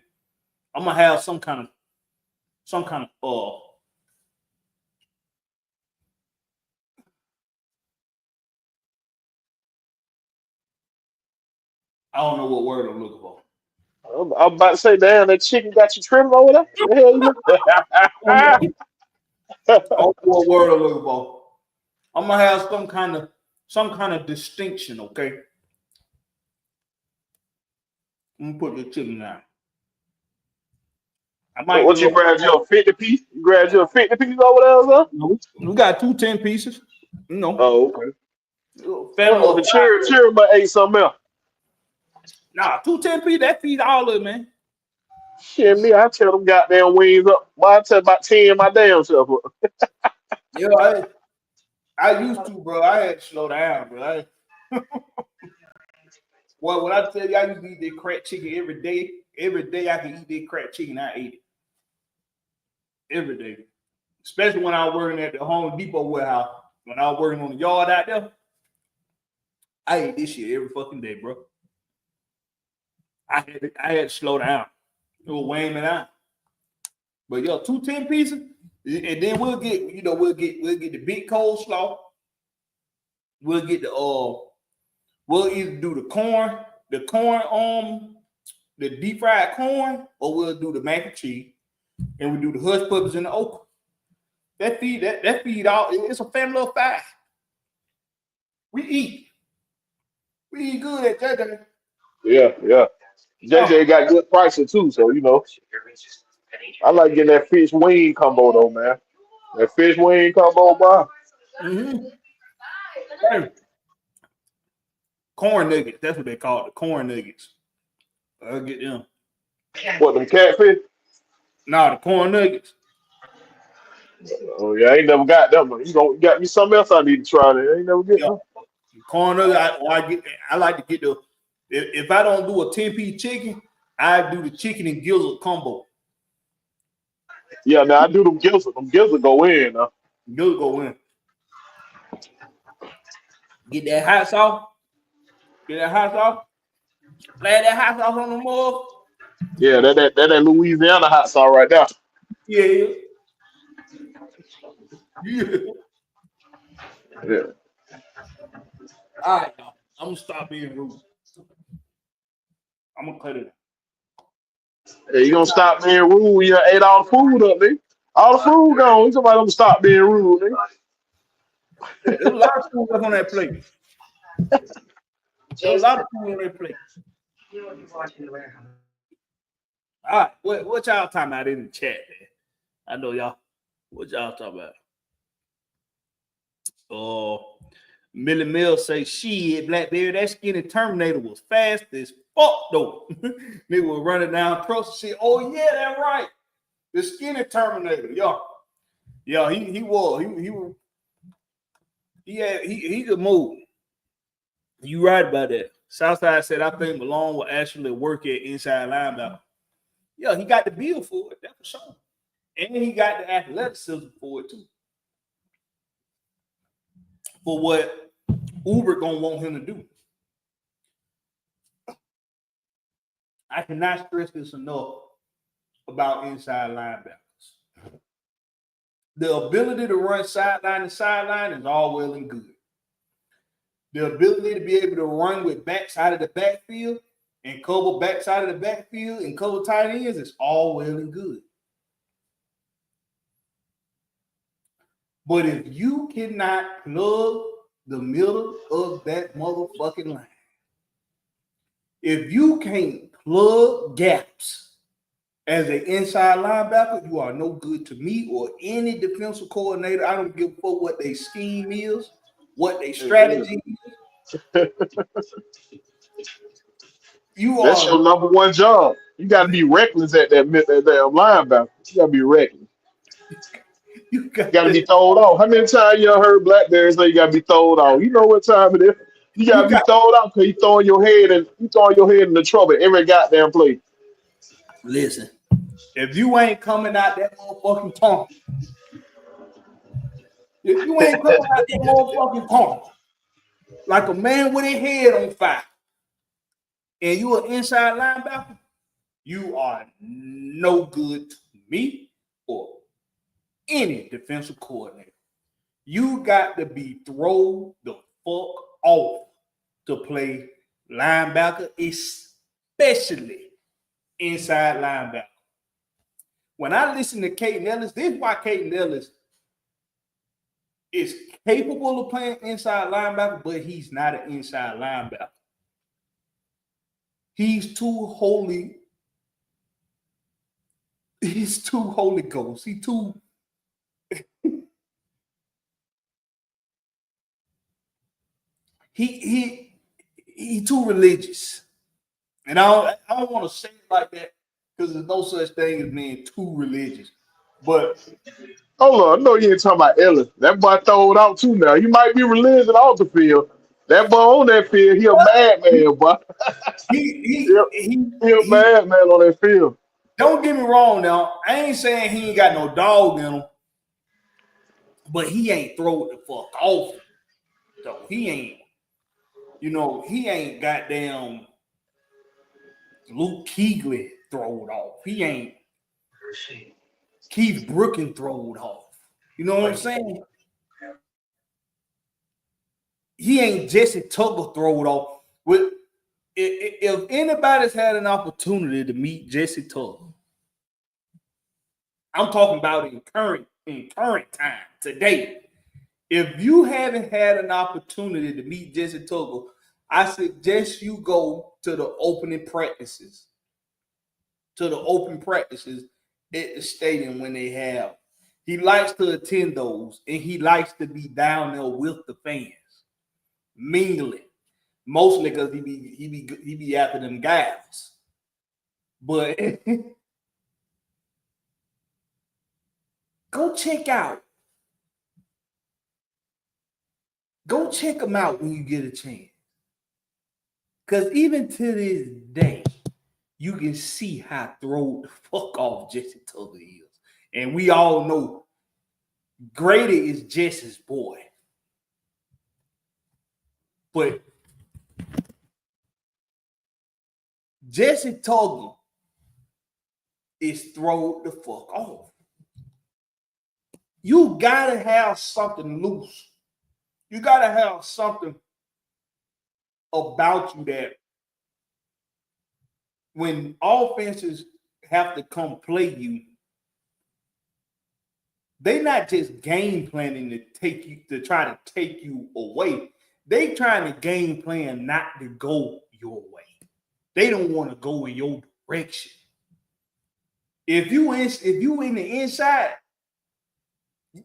I'm gonna have some kind of I don't know what word I'm looking for. I'm about to say, damn, that chicken got you trimming over there. The hell you I don't know what word I'm looking for. I'm gonna have some kind of distinction, okay? I'm gonna put the chicken down. What you grabbed you a 50 piece? You grabbed you a 50 piece over there, sir? We got 2 10 pieces. Oh, okay. Family Cherry might ate something else. Nah, 2 10 pieces, that feeds all of it, man. Shit, me, I tell them goddamn wings up. Boy, I tell about 10 my damn self up. Yeah, I used to, bro. I had to slow down, bro. Well, when I tell you I used to eat that crack chicken every day I could eat that crack chicken, I ate it. Every day. Especially when I was working at the Home Depot warehouse. When I was working on the yard out there, I ate this shit every fucking day, bro. I had to slow down. It was weighing me out. But 2 10 pieces, and then we'll get the big coleslaw. We'll get we'll either do the corn, the deep fried corn, or we'll do the mac and cheese, and we do the hush puppies and the okra. That feed all. It's a family of 5. We eat good at JJ. Yeah. JJ got good pricing too, so I like getting that fish wing combo though, man. That fish wing combo, bro. Hey. Corn nuggets, that's what they call it, the corn nuggets. I'll get them. What, them catfish? Nah, the corn nuggets. Oh yeah, I ain't never got them. You got me something else I need to try. There, I ain't never get them. Corn nuggets. I like to get the. If I don't do a 10-piece chicken, I do the chicken and gizzard combo. Yeah, now I do them gizzard. Them gizzard go in. Gizzard go in. Get that hot sauce. Get that hot sauce. Lay that hot sauce on the mug. Yeah, that Louisiana hot sauce right there. Yeah. Yeah. Yeah. All right, y'all. I'm gonna stop being rude. I'm gonna cut it. Hey, you gonna stop being rude? You done ate all the food up, nigga. All the food gone. Somebody gonna stop being rude, nigga. There's a lot of food left on that plate. There's a lot of food on that plate. You know what you're watching the warehouse. All right, what y'all talking about in the chat, man? I know y'all. What y'all talking about? Oh, Millie Mill say, shit, Blackberry, that skinny Terminator was fast as fuck, though. They were running down trucks and shit. Oh, yeah, that's right. The skinny Terminator, yo. Yeah, he was. He could move. You right about that. Southside said, I think Malone will actually work at inside linebacker. Yeah, he got the build for it. That's for sure. And he got the athleticism for it, too. For what Uber gonna want him to do. I cannot stress this enough about inside linebackers. The ability to run sideline to sideline is all well and good. The ability to be able to run with backside of the backfield and cover backside of the backfield and cover tight ends is all well and good. But if you cannot plug the middle of that motherfucking line, if you can't plug gaps as an inside linebacker, you are no good to me or any defensive coordinator. I don't give a fuck what their scheme is, what their strategy is. That's your number one job. You got to be reckless at that damn linebacker. You got to be reckless. You got to be thrown off. How many times you heard Blackberry say you got to be thrown off? You know what time it is. You got to be thrown off because you throwing your head in the trouble every goddamn play. Listen, if you ain't coming out that motherfucking tunnel, like a man with his head on fire, and you an inside linebacker, you are no good to me or any defensive coordinator. You got to be thrown the fuck off to play linebacker, especially inside linebacker. When I listen to Caden Ellis, this is why Caden Ellis is capable of playing inside linebacker, but he's not an inside linebacker. He's too holy. He's too Holy Ghost. He too. he too religious, and I don't want to say it like that because there's no such thing as being too religious. But hold on, I know you ain't talking about Ellis. That boy throw it out too now. You might be religious off the field. That boy on that field, he a madman, boy. He a madman on that field. Don't get me wrong now. I ain't saying he ain't got no dog in him, but he ain't throw it the fuck off. So he ain't, he ain't goddamn Luke Kuechly throw it off. He ain't Keith Brooken throw it off. You know what I'm saying? He ain't Jesse Tucker throw it off. If anybody's had an opportunity to meet Jesse Tucker, I'm talking about in current time today. If you haven't had an opportunity to meet Jesse Tucker, I suggest you go to the open practices at the stadium when they have. He likes to attend those, and he likes to be down there with the fans, mingling. Mostly because he be after them guys. But go check them out when you get a chance. Because even to this day, you can see how throw the fuck off Jesse Tucker is. And we all know Grady is Jesse's boy. But Jesse Tugger is throw the fuck off. You gotta have something loose. You gotta have something about you that when offenses have to come play you, they're not just game planning to try to take you away. They trying to game plan not to go your way. They don't want to go in your direction. If you in the inside,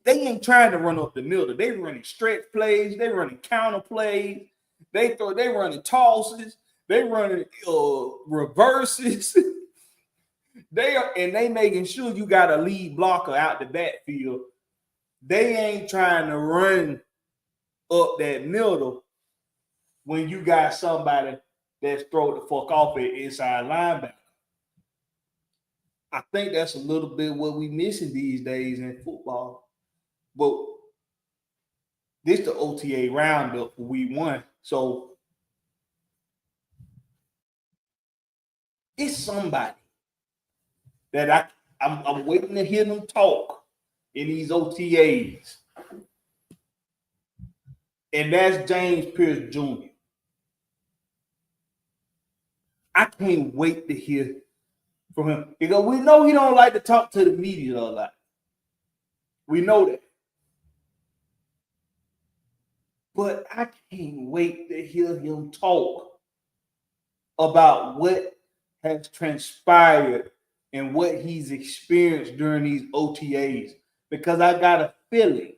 they ain't trying to run up the middle. They running stretch plays. They running counter plays. They running tosses. They running reverses. They making sure you got a lead blocker out the backfield. They ain't trying to run up that middle when you got somebody that's throw the fuck off at inside linebacker. I think that's a little bit what we missing these days in football. But this the OTA roundup for week 1. So it's somebody that I'm waiting to hear them talk in these OTAs. And that's James Pierce Jr. I can't wait to hear from him. Because we know he don't like to talk to the media a lot. We know that. But I can't wait to hear him talk about what has transpired and what he's experienced during these OTAs. Because I got a feeling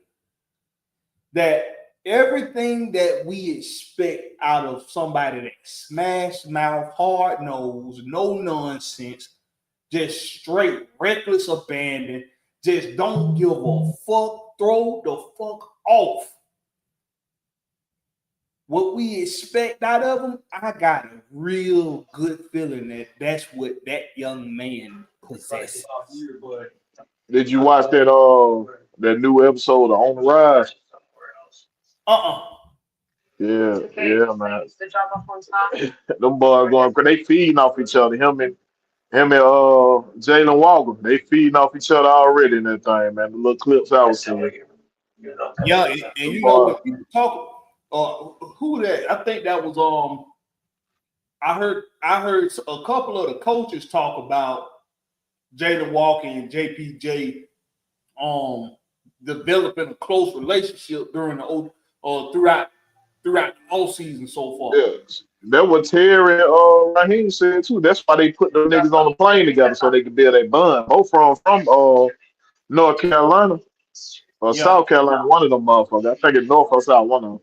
that everything that we expect out of somebody that smash mouth, hard nose, no nonsense, just straight reckless abandon, just don't give a fuck, throw the fuck off. What we expect out of him, I got a real good feeling that that's what that young man possesses. Did you watch that new episode of On the Rise? Yeah, man. Them boys going, they feeding off each other. Him and Jalen Walker, they feeding off each other already in that thing, man. The little clips I was seeing. Yeah, and you know when people talk, who that? I think that was I heard a couple of the coaches talk about Jalen Walker and JPJ developing a close relationship during the throughout the whole season so far. Yes. That what Terry Raheem said too. That's why they put them niggas on the plane together so they could build a bond. Both from North Carolina or South Carolina, one of them motherfuckers. I think it's North or South, one of them.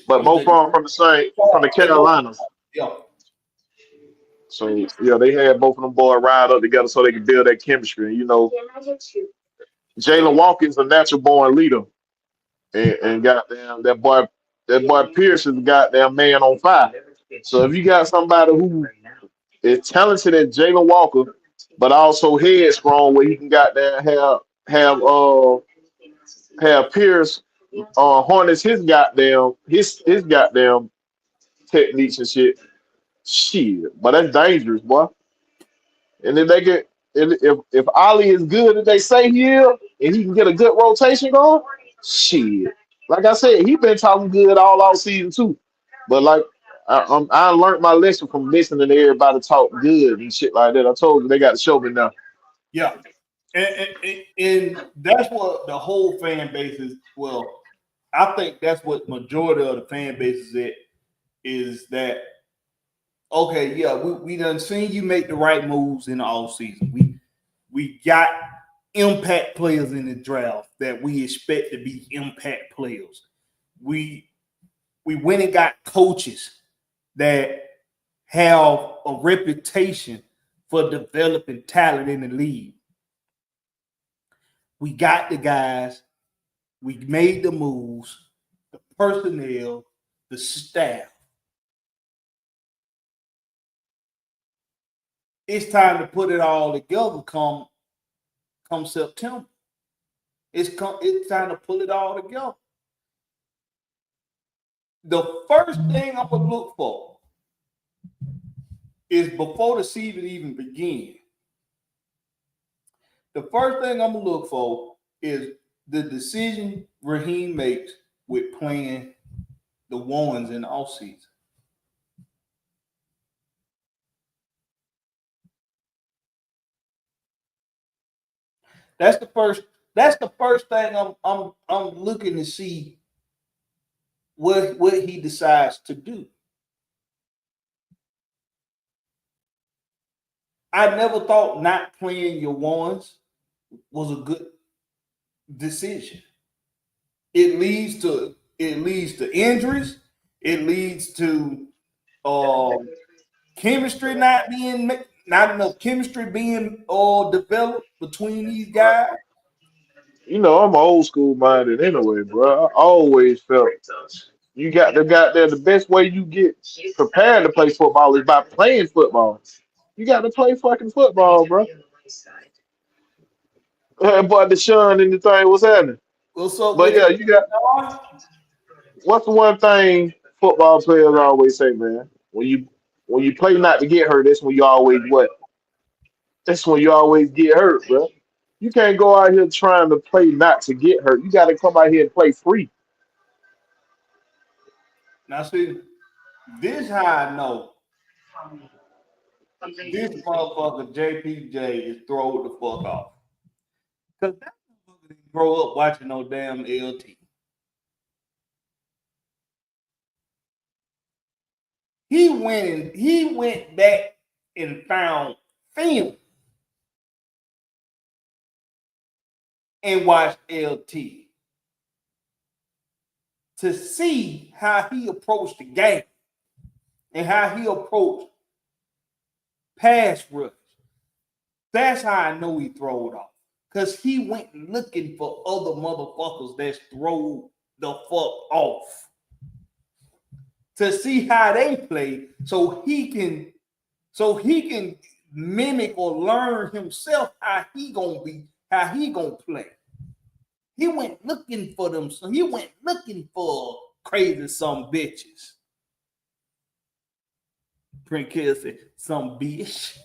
But both from the Carolinas. Yeah. So yeah, they had both of them boys ride up together so they could build that chemistry. And, you know, Jalen Walker is a natural born leader, and goddamn that boy Pierce is a goddamn man on fire. So if you got somebody who is talented as Jalen Walker, but also headstrong, where he can goddamn have Pierce harness his goddamn techniques and shit. Shit, but that's dangerous, boy. And then they get if Ali is good as they say he is, and he can get a good rotation going, shit. Like I said, he been talking good all season too. But like I learned my lesson from listening to everybody talk good and shit like that. I told you they got to show me now. Yeah, and that's what the whole fan base is. Well, I think that's what majority of the fan base is that. Okay, yeah, we done seen you make the right moves in the offseason. We got impact players in the draft that we expect to be impact players. We went and got coaches that have a reputation for developing talent in the league. We got the guys, we made the moves, the personnel, the staff. It's time to put it all together come September. It's time to pull it all together. The first thing I'm gonna look for is before the season even begins. The first thing I'm gonna look for is the decision Raheem makes with playing the ones in the offseason. That's the first. That's the first thing I'm looking to see what he decides to do. I never thought not playing your ones was a good decision. It leads to injuries. It leads to chemistry not enough chemistry being developed between these guys. You know, I'm old school minded anyway, bro. I always felt you got there. The best way you get prepared to play football is by playing football. You got to play fucking football, bro. Boy, Deshaun and the thing, what's happening? What's up But with yeah, you? you got what's the one thing football players always say, man? When you play not to get hurt, that's when you always what? That's when you always get hurt, bro. You can't go out here trying to play not to get hurt. You got to come out here and play free. Now see, this how I know this motherfucker JPJ is thrown the fuck off. Cause that motherfucker didn't grow up watching no damn LT. He went back and found film and watched LT to see how he approached the game and how he approached pass rush. That's how I know he throwed off. Because he went looking for other motherfuckers that's throw the fuck off to see how they play so he can mimic or learn himself how he gonna play. He went looking for them, so he went looking for crazy some bitches. Prince said, some bitch.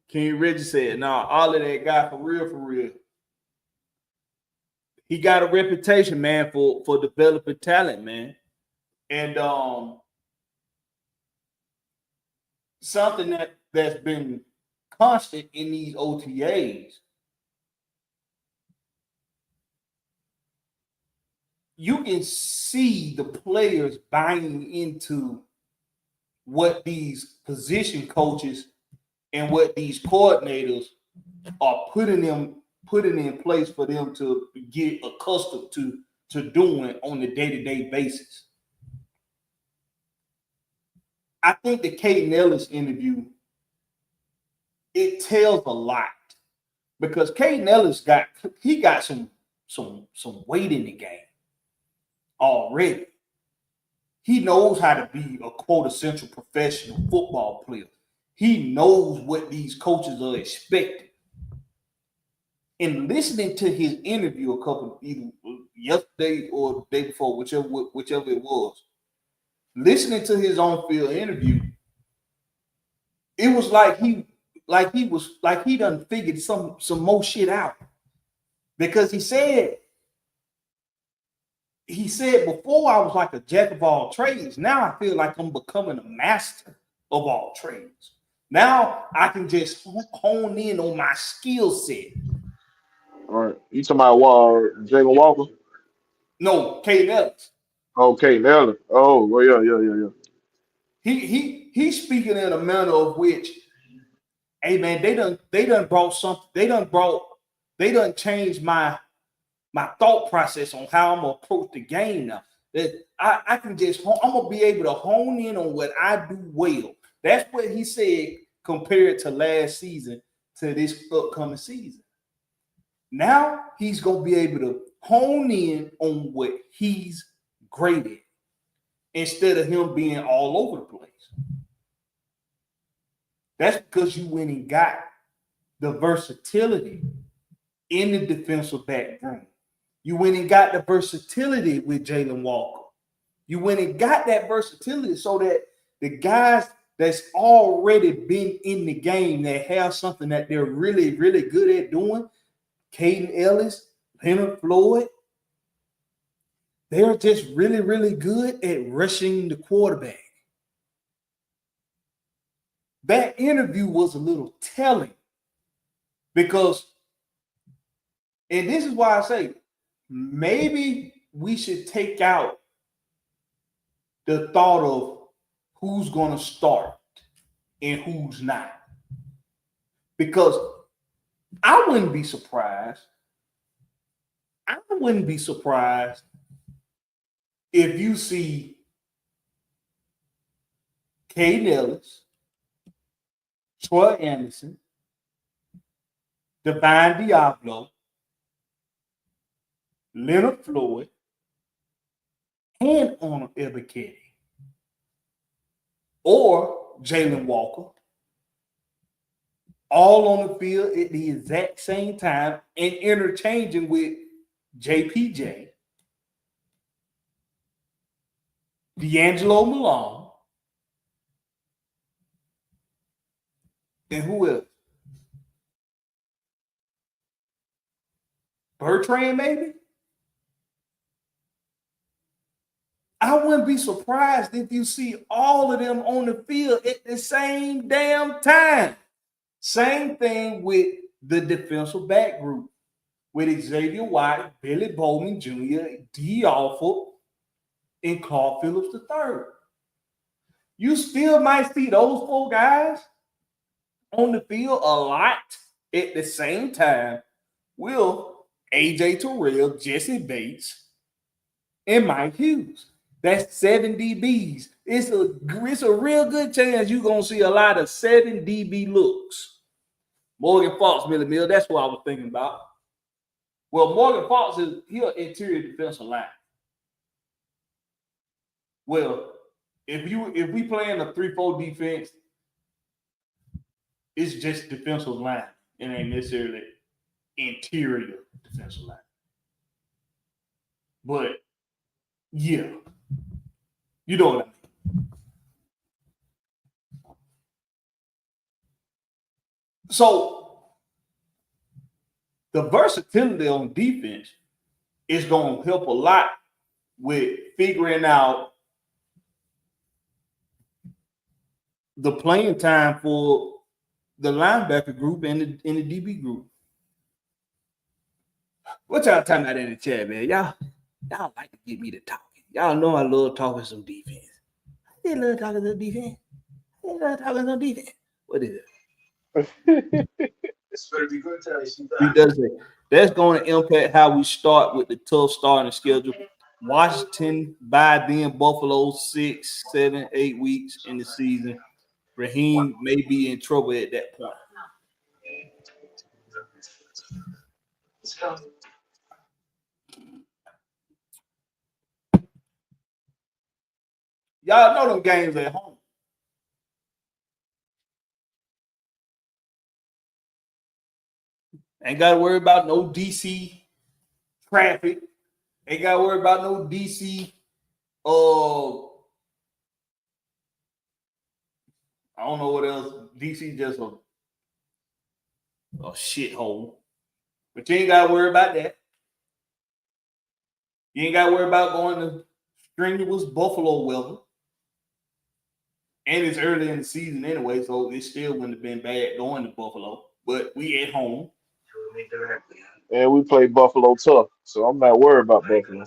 King Reggie said, nah, all of that guy for real. He got a reputation, man, for developing talent, man. And something that's been constant in these OTAs. You can see the players buying into what these position coaches and what these coordinators are putting in place for them to get accustomed to doing on a day-to-day basis. I think the Kate Ellis interview, it tells a lot because Kate Ellis got some weight in the game already. He knows how to be a quote essential professional football player. He knows what these coaches are expecting. And listening to his interview either yesterday or the day before, whichever it was, listening to his on-field interview, it was like he done figured some more shit out. Because he said before I was like a jack of all trades. Now I feel like I'm becoming a master of all trades. Now I can just hone in on my skill set. All right. You talking about Jalen Walker? No, Kate Ellis. Okay, Nelly. Oh, well, yeah. He's speaking in a manner of which, hey man, they done brought something. They done changed my thought process on how I'm gonna approach the game now. That I'm gonna be able to hone in on what I do well. That's what he said compared to last season to this upcoming season. Now he's gonna be able to hone in on what he's great at instead of him being all over the place. That's because you went and got the versatility in the defensive back room. You went and got the versatility with Jalen Walker. You went and got that versatility so that the guys that's already been in the game that have something that they're really, really good at doing, Caden Ellis, Leonard Floyd, they're just really, really good at rushing the quarterback. That interview was a little telling because, and this is why I say, maybe we should take out the thought of who's going to start and who's not. Because I wouldn't be surprised. I wouldn't be surprised if you see Caden Ellis, Troy Anderson, Divine Diablo, Leonard Floyd, and Arnold Ebiketie, or Jalen Walker, all on the field at the exact same time and interchanging with JPJ, D'Angelo Malone, and who else? Bertrand, maybe? I wouldn't be surprised if you see all of them on the field at the same damn time. Same thing with the defensive back group with Xavier White, Billy Bowman Jr., D. Alford, and Carl Phillips III. You still might see those four guys on the field a lot at the same time with AJ Terrell, Jesse Bates, and Mike Hughes. That's 7 DBs. It's a real good chance you're going to see a lot of 7 DB looks. Morgan Fox, Billy Mill, that's what I was thinking about. Well, Morgan Fox is an interior defensive line. Well, if we play in a 3-4 defense, it's just defensive line. It ain't necessarily interior defensive line. But yeah, you know what I mean. So the versatility on defense is going to help a lot with figuring out the playing time for the linebacker group and the DB group. What y'all talking about in the chat, man? Y'all like to get me to talking. Y'all know I love talking some defense. I love talking some defense. I love talking some defense. What is it? It's better be good tell you He sometimes. does it. That's going to impact how we start with the tough starting schedule. Washington, by then, Buffalo, 6, 7, 8 weeks in the season. Raheem may be in trouble at that point. It's coming. Y'all know them games at home. Ain't got to worry about no DC traffic. Ain't got to worry about no DC. I don't know what else. DC just a shithole. But you ain't got to worry about that. You ain't got to worry about going to strenuous Buffalo weather. And it's early in the season anyway, so it still wouldn't have been bad going to Buffalo. But we at home. And we play Buffalo tough, so I'm not worried about Buffalo.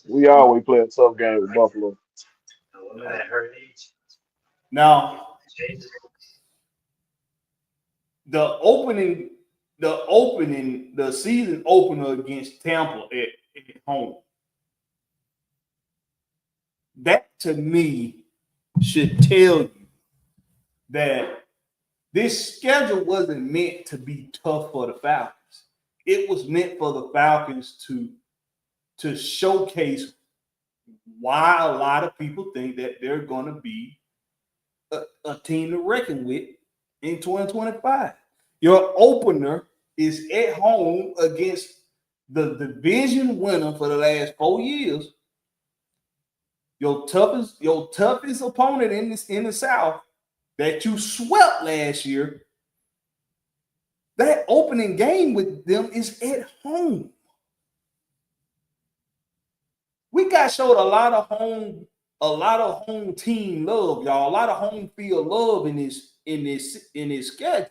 We always play a tough game with Buffalo. Now, the season opener against Tampa at home. That to me should tell you that this schedule wasn't meant to be tough for the Falcons. It was meant for the Falcons to showcase why a lot of people think that they're going to be a team to reckon with in 2025. Your opener is at home against the division winner for the last 4 years Your toughest opponent in the South that you swept last year, that opening game with them is at home. We got showed a lot of home team love, y'all. A lot of home field love in this schedule.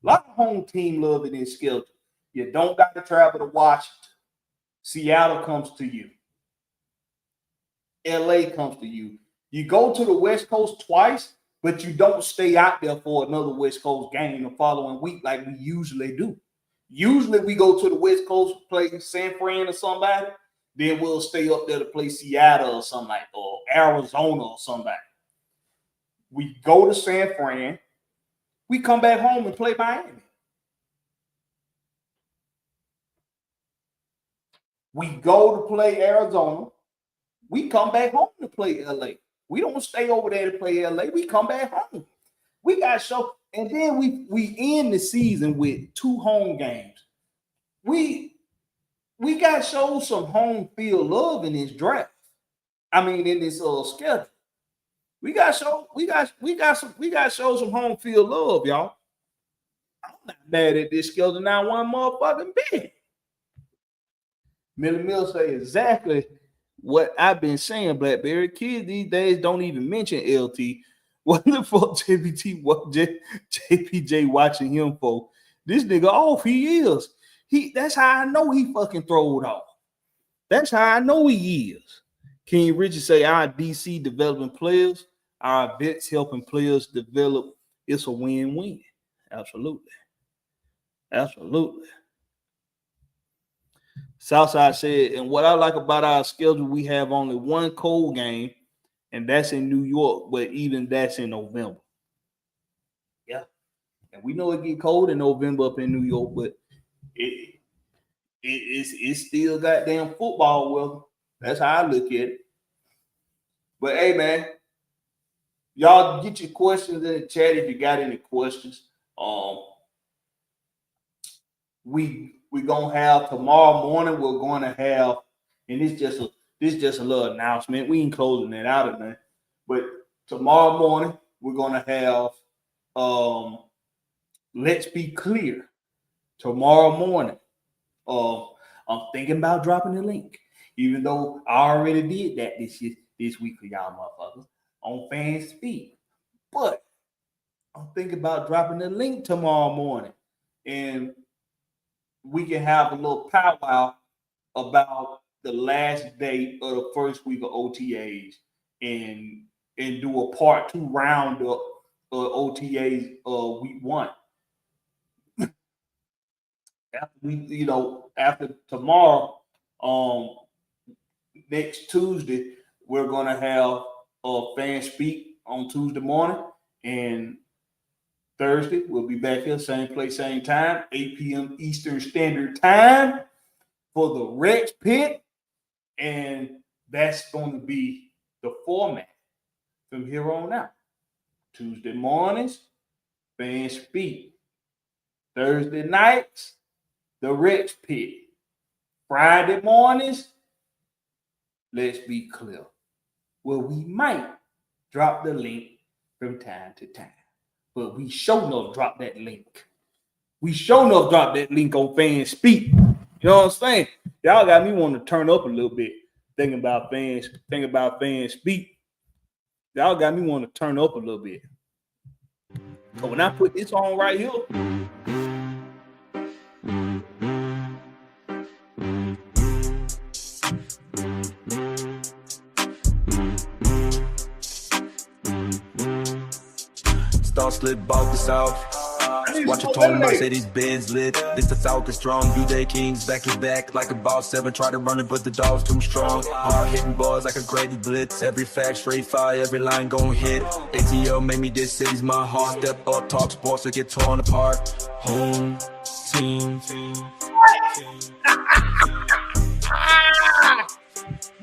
A lot of home team love in this schedule. You don't got to travel to Washington. Seattle comes to you. LA comes to you. You go to the West Coast twice, but you don't stay out there for another West Coast game the following week like we usually do. Usually we go to the West Coast, play San Fran or somebody, then we'll stay up there to play Seattle or something like, or Arizona or somebody. We go to San Fran, we come back home and play Miami. We go to play Arizona, we come back home to play LA. We don't stay over there to play LA. We come back home. We got show, and then we end the season with 2 home games. We got show some home field love in this draft. I mean, in this schedule. We got show some home field love, y'all. I'm not mad at this schedule now one motherfucking bit. Millie Mill say exactly what I've been saying, Blakberry. Kids these days don't even mention LT. What the fuck JPJ watching him for? This nigga off, he is. That's how I know he fucking throwed off. That's how I know he is. King Richard say our DC developing players, our vets helping players develop. It's a win-win. Absolutely. Absolutely. Southside said, and what I like about our schedule, we have only one cold game, and that's in New York, but even that's in November. Yeah. And we know it get cold in November up in New York, but it's still goddamn football weather. That's how I look at it. But hey, man, y'all get your questions in the chat if you got any questions. We're gonna have tomorrow morning. We're gonna have, and this just a little announcement. We ain't closing it out of that, but tomorrow morning we're gonna have let's be clear. Tomorrow morning, I'm thinking about dropping the link, even though I already did that this week for y'all motherfuckers on Fan Speak. But I'm thinking about dropping the link tomorrow morning, and we can have a little powwow about the last day of the first week of OTAs and do a part 2 roundup of OTAs week 1. After tomorrow, next Tuesday, we're gonna have Fan Speak on Tuesday morning, and Thursday we'll be back here, same place, same time, 8 p.m. Eastern Standard Time for the Rex Pit, and that's going to be the format from here on out. Tuesday mornings, Fan Speak. Thursday nights, the Rex Pit. Friday mornings, let's be clear. Well, we might drop the link from time to time, but we sure enough drop that link. We sure enough drop that link on Fan Speak. You know what I'm saying? Y'all got me wanting to turn up a little bit, thinking about Fan Speak. Y'all got me wanting to turn up a little bit. So when I put this on right here, Star slip bought this out. Watch a tone Mercedes Benz lit. This the South is strong. UJ Kings back to back like a boss 7. Try to run it, but the dog's too strong. Hard hitting balls like a Grady blitz. Every fact straight fire, every line gon' hit. ATL made me this city's my heart. Step up, talk sports to get torn apart. Home team.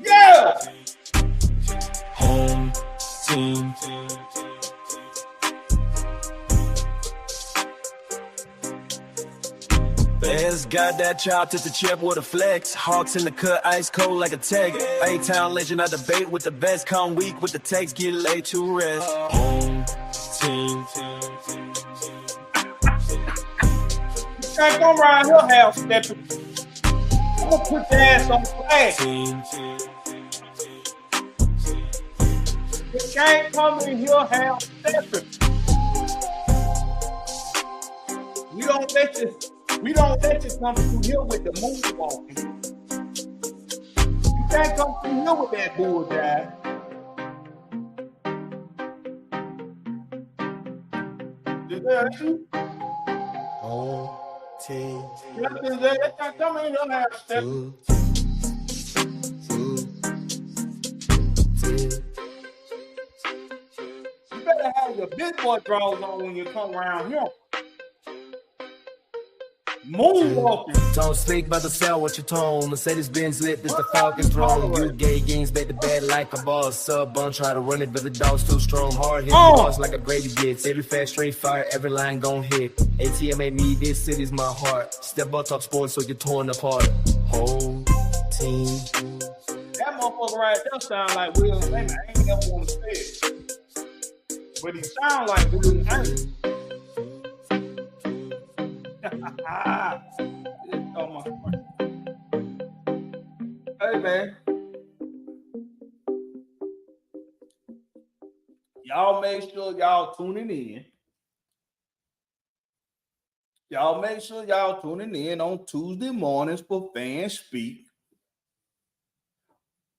yeah. Home team. Fans just got that chop to the chip with a flex. Hawks in the cut, ice cold like a tag. A-Town legend, I debate with the best. Come weak with the text, get late to rest. Home team. Can't come around here half stepping. I'm gonna put your ass on flag. You can't come in here half stepping. We don't let you come through here with the moonwalking. You can't come through here with that bullseye. Is that you? Home team. Come in here half stepping. You better have your big boy drawers on when you come around here. Moonwalking. Don't speak about the cell, what you tone. Mercedes Benz lit, this the Falcons throne. You gay games, bet the bad like a boss. Sub bun, try to run it, but the dog's too strong. Hard hit, boss like a gravy gets. Every fast straight fire, every line gon' hit. ATM ain't me, this city's my heart. Step up, talk sports, so you're torn apart. Whole team. That motherfucker right there sound like Will Smith. I ain't never want to say it. But he sound like Will Smith. Hey man, y'all make sure y'all tuning in. Y'all make sure y'all tuning in on Tuesday mornings for Fan Speak,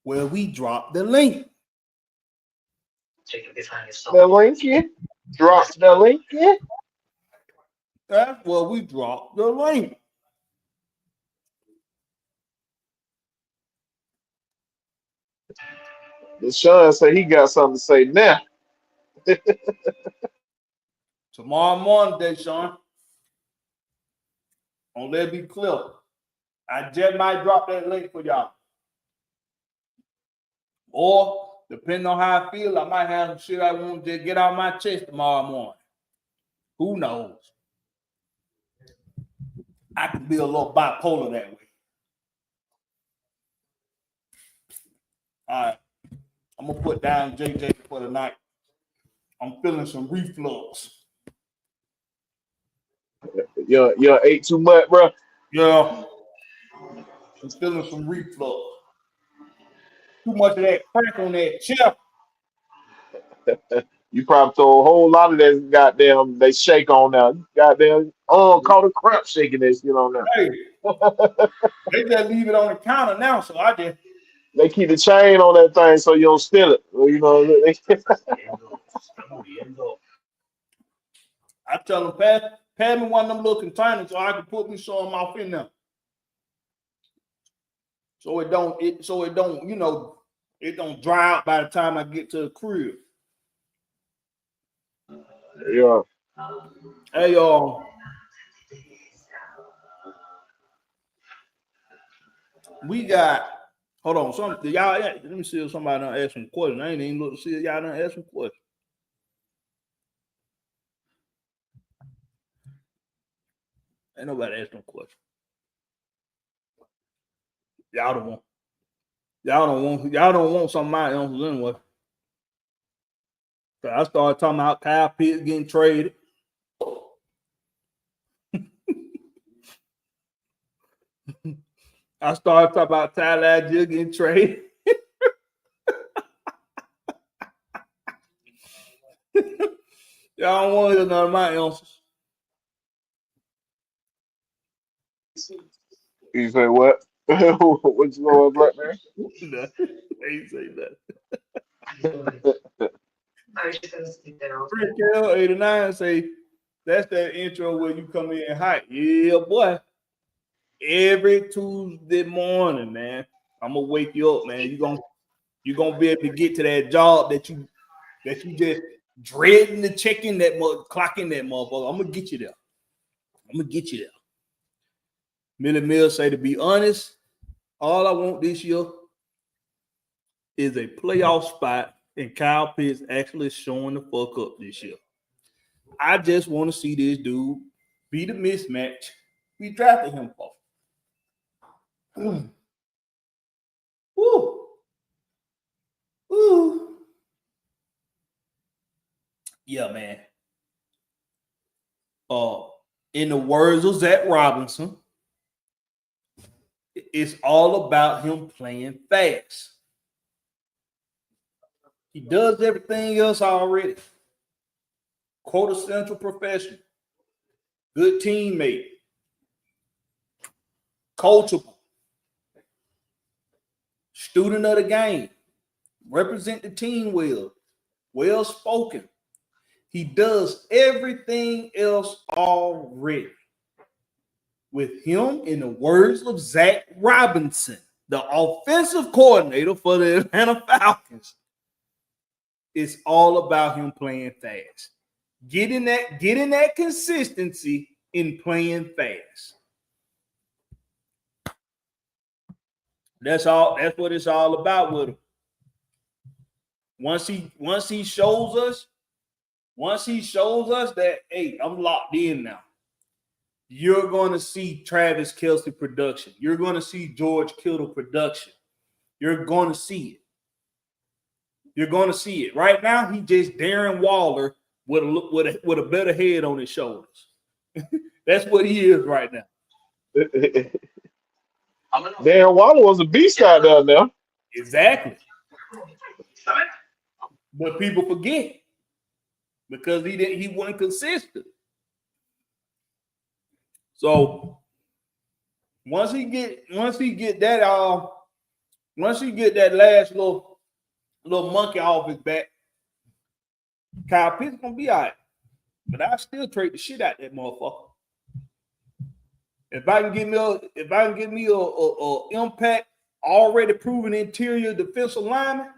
where we drop the link. The link here. Drop the link here. That's where we drop the link. Deshaun said he got something to say now. Tomorrow morning, Deshaun. On let be clear. I just might drop that link for y'all. Or, depending on how I feel, I might have some shit I want to get out my chest tomorrow morning. Who knows? I could be a little bipolar that way. All right. I'm going to put down JJ for the night. I'm feeling some reflux. You ate too much, bro. Yeah. I'm feeling some reflux. Too much of that crack on that chip. You probably throw a whole lot of that goddamn they shake on now. Goddamn call it crap shaking this, now. Hey, they just leave it on the counter now, so I just They keep the chain on that thing so you don't steal it. I tell them, pass me one of them little containers so I can put me some off in there. So it don't, it don't dry out by the time I get to the crib. Yeah. Hey y'all. We got hold on, y'all let me see if somebody done ask some questions. I ain't even look to see if y'all done ask some questions. Ain't nobody ask no question. Y'all don't want some of my answers anyway. So I started talking about Kyle Pitts getting traded. I started talking about Tyler Algier getting traded. Y'all don't want to hear none of my answers. You say what? What's going on, Blakberry? Nah, they ain't say that. I was just gonna sleep there. Frank L 89 say that's that intro where you come in hot. Yeah, boy. Every Tuesday morning, man. I'm gonna wake you up, man. You're gonna be able to get to that job that you just dreading the checking that clock in that motherfucker. I'm gonna get you there. Millie Mills say, to be honest, all I want this year is a playoff spot and Kyle Pitts actually showing the fuck up this year. I just want to see this dude be the mismatch we drafted him for. Woo. Woo. Yeah, man. In the words of Zach Robinson, it's all about him playing fast. He does everything else already. Quintessential professional. Good teammate. Coachable. Student of the game. Represent the team well. Well spoken. He does everything else already. With him, in the words of Zach Robinson, the offensive coordinator for the Atlanta Falcons, it's all about him playing fast. Getting that consistency in playing fast. That's all. That's what it's all about with him. Once he shows us that, hey, I'm locked in now, you're going to see Travis Kelce production. You're going to see George Kittle production. You're going to see it. You're going to see it. Right now, he just Darren Waller with a better head on his shoulders. That's what he is right now. Darren Waller was a beast out there now. Exactly. But people forget because he wasn't consistent. So once he get that last little monkey off his back, Kyle Pitts gonna be all right. But I still trade the shit out that motherfucker. If I can get me a impact already proven interior defensive lineman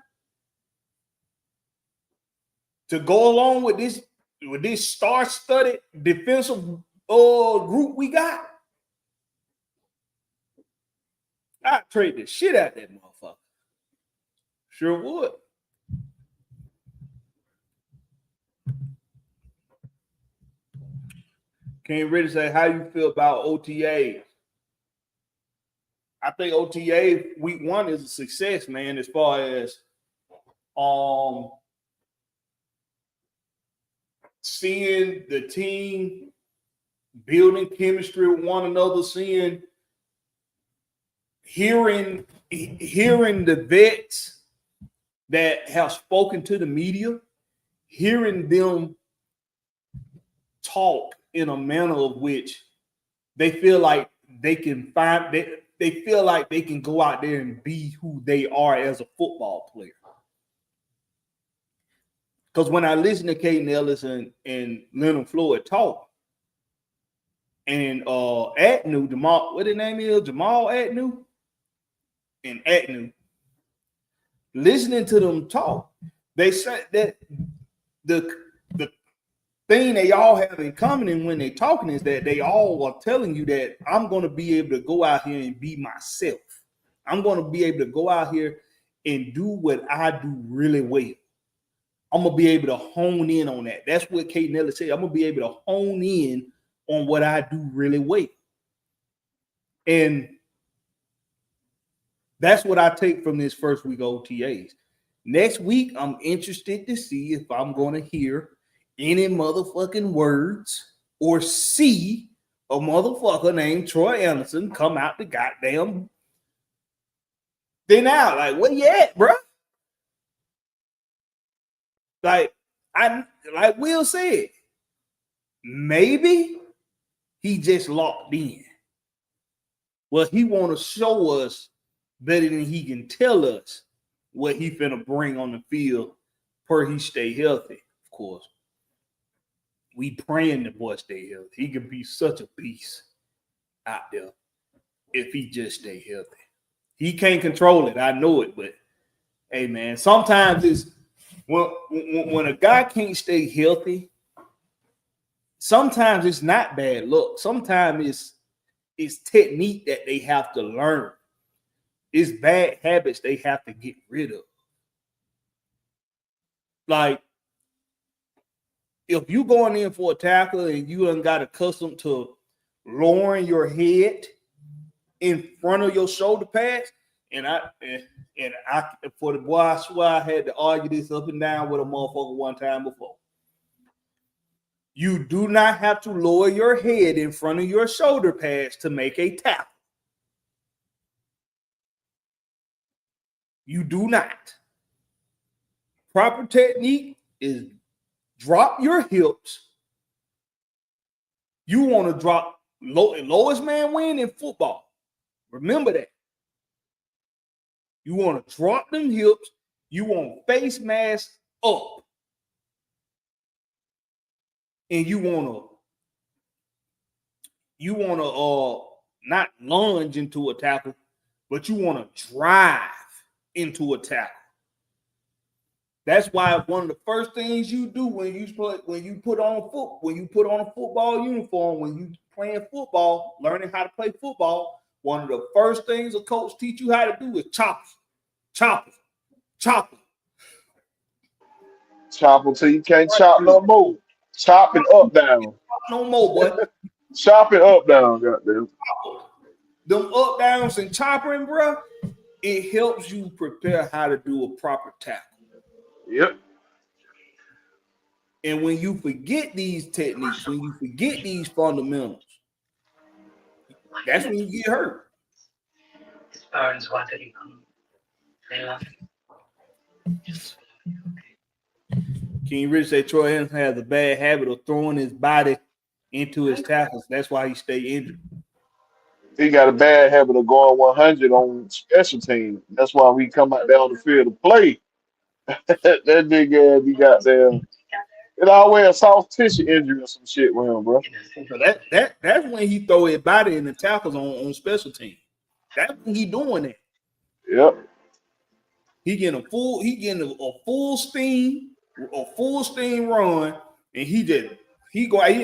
to go along with this star-studded defensive group we got, I'd trade the shit out that motherfucker. Sure would. Can't really say how you feel about OTAs. I think OTA week 1 is a success, man, as far as seeing the team building chemistry with one another, hearing the vets that have spoken to the media, hearing them talk in a manner of which they feel like they can they feel like they can go out there and be who they are as a football player. Because when I listen to Caden Ellis and Leonard Floyd talk, and Agnew, Jamal, what his name is, Jamal Agnew, and Agnew, listening to them talk, they said that the thing they all have in common and when they're talking is that they all are telling you that I'm going to be able to go out here and be myself. I'm going to be able to go out here and do what I do really well. I'm going to be able to hone in on that. That's what Caden Ellis said. I'm going to be able to hone in on what I do really well. And that's what I take from this first week of OTAs. Next week, I'm interested to see if I'm going to hear any motherfucking words or see a motherfucker named Troy Anderson come out the goddamn thing out. Like, where you at, bro? Like Will said, maybe he just locked in. Well, he want to show us better than he can tell us what he finna bring on the field per he stay healthy, of course. We praying the boy stay healthy. He can be such a beast out there if he just stay healthy. He can't control it. I know it, but hey, man, sometimes it's when a guy can't stay healthy, sometimes it's not bad luck. Sometimes it's technique that they have to learn. It's bad habits they have to get rid of. Like, if you going in for a tackle and you done got accustomed to lowering your head in front of your shoulder pads. And I for the boy, I swear I had to argue this up and down with a motherfucker one time before. You do not have to lower your head in front of your shoulder pads to make a tackle. You do not. Proper technique is drop your hips. You want to drop lowest man win in football. Remember that. You want to drop them hips. You want face mask up. And you want to not lunge into a tackle, but you want to drive into a tackle. That's why one of the first things you do when you put on a football uniform, when you playing football, learning how to play football, one of the first things a coach teach you how to do is chop until you can't chop no more. Chop it up down. No more, boy. Chop it up down, goddamn. Them up downs and chopping, bro. It helps you prepare how to do a proper tackle. Yep. And when you forget these techniques, when you forget these fundamentals, that's when you get hurt. His parents wanted him home. They love him. King Rich said Troy Henderson has a bad habit of throwing his body into his tackles. That's why he stay injured. He got a bad habit of going 100 on special teams. That's why we come out there on the field to play. That nigga be got there. It always a soft tissue injury or some shit with him, bro. So that's when he throw his body in the tackles on special teams. That's when he doing that. Yep. He getting a full steam run, and he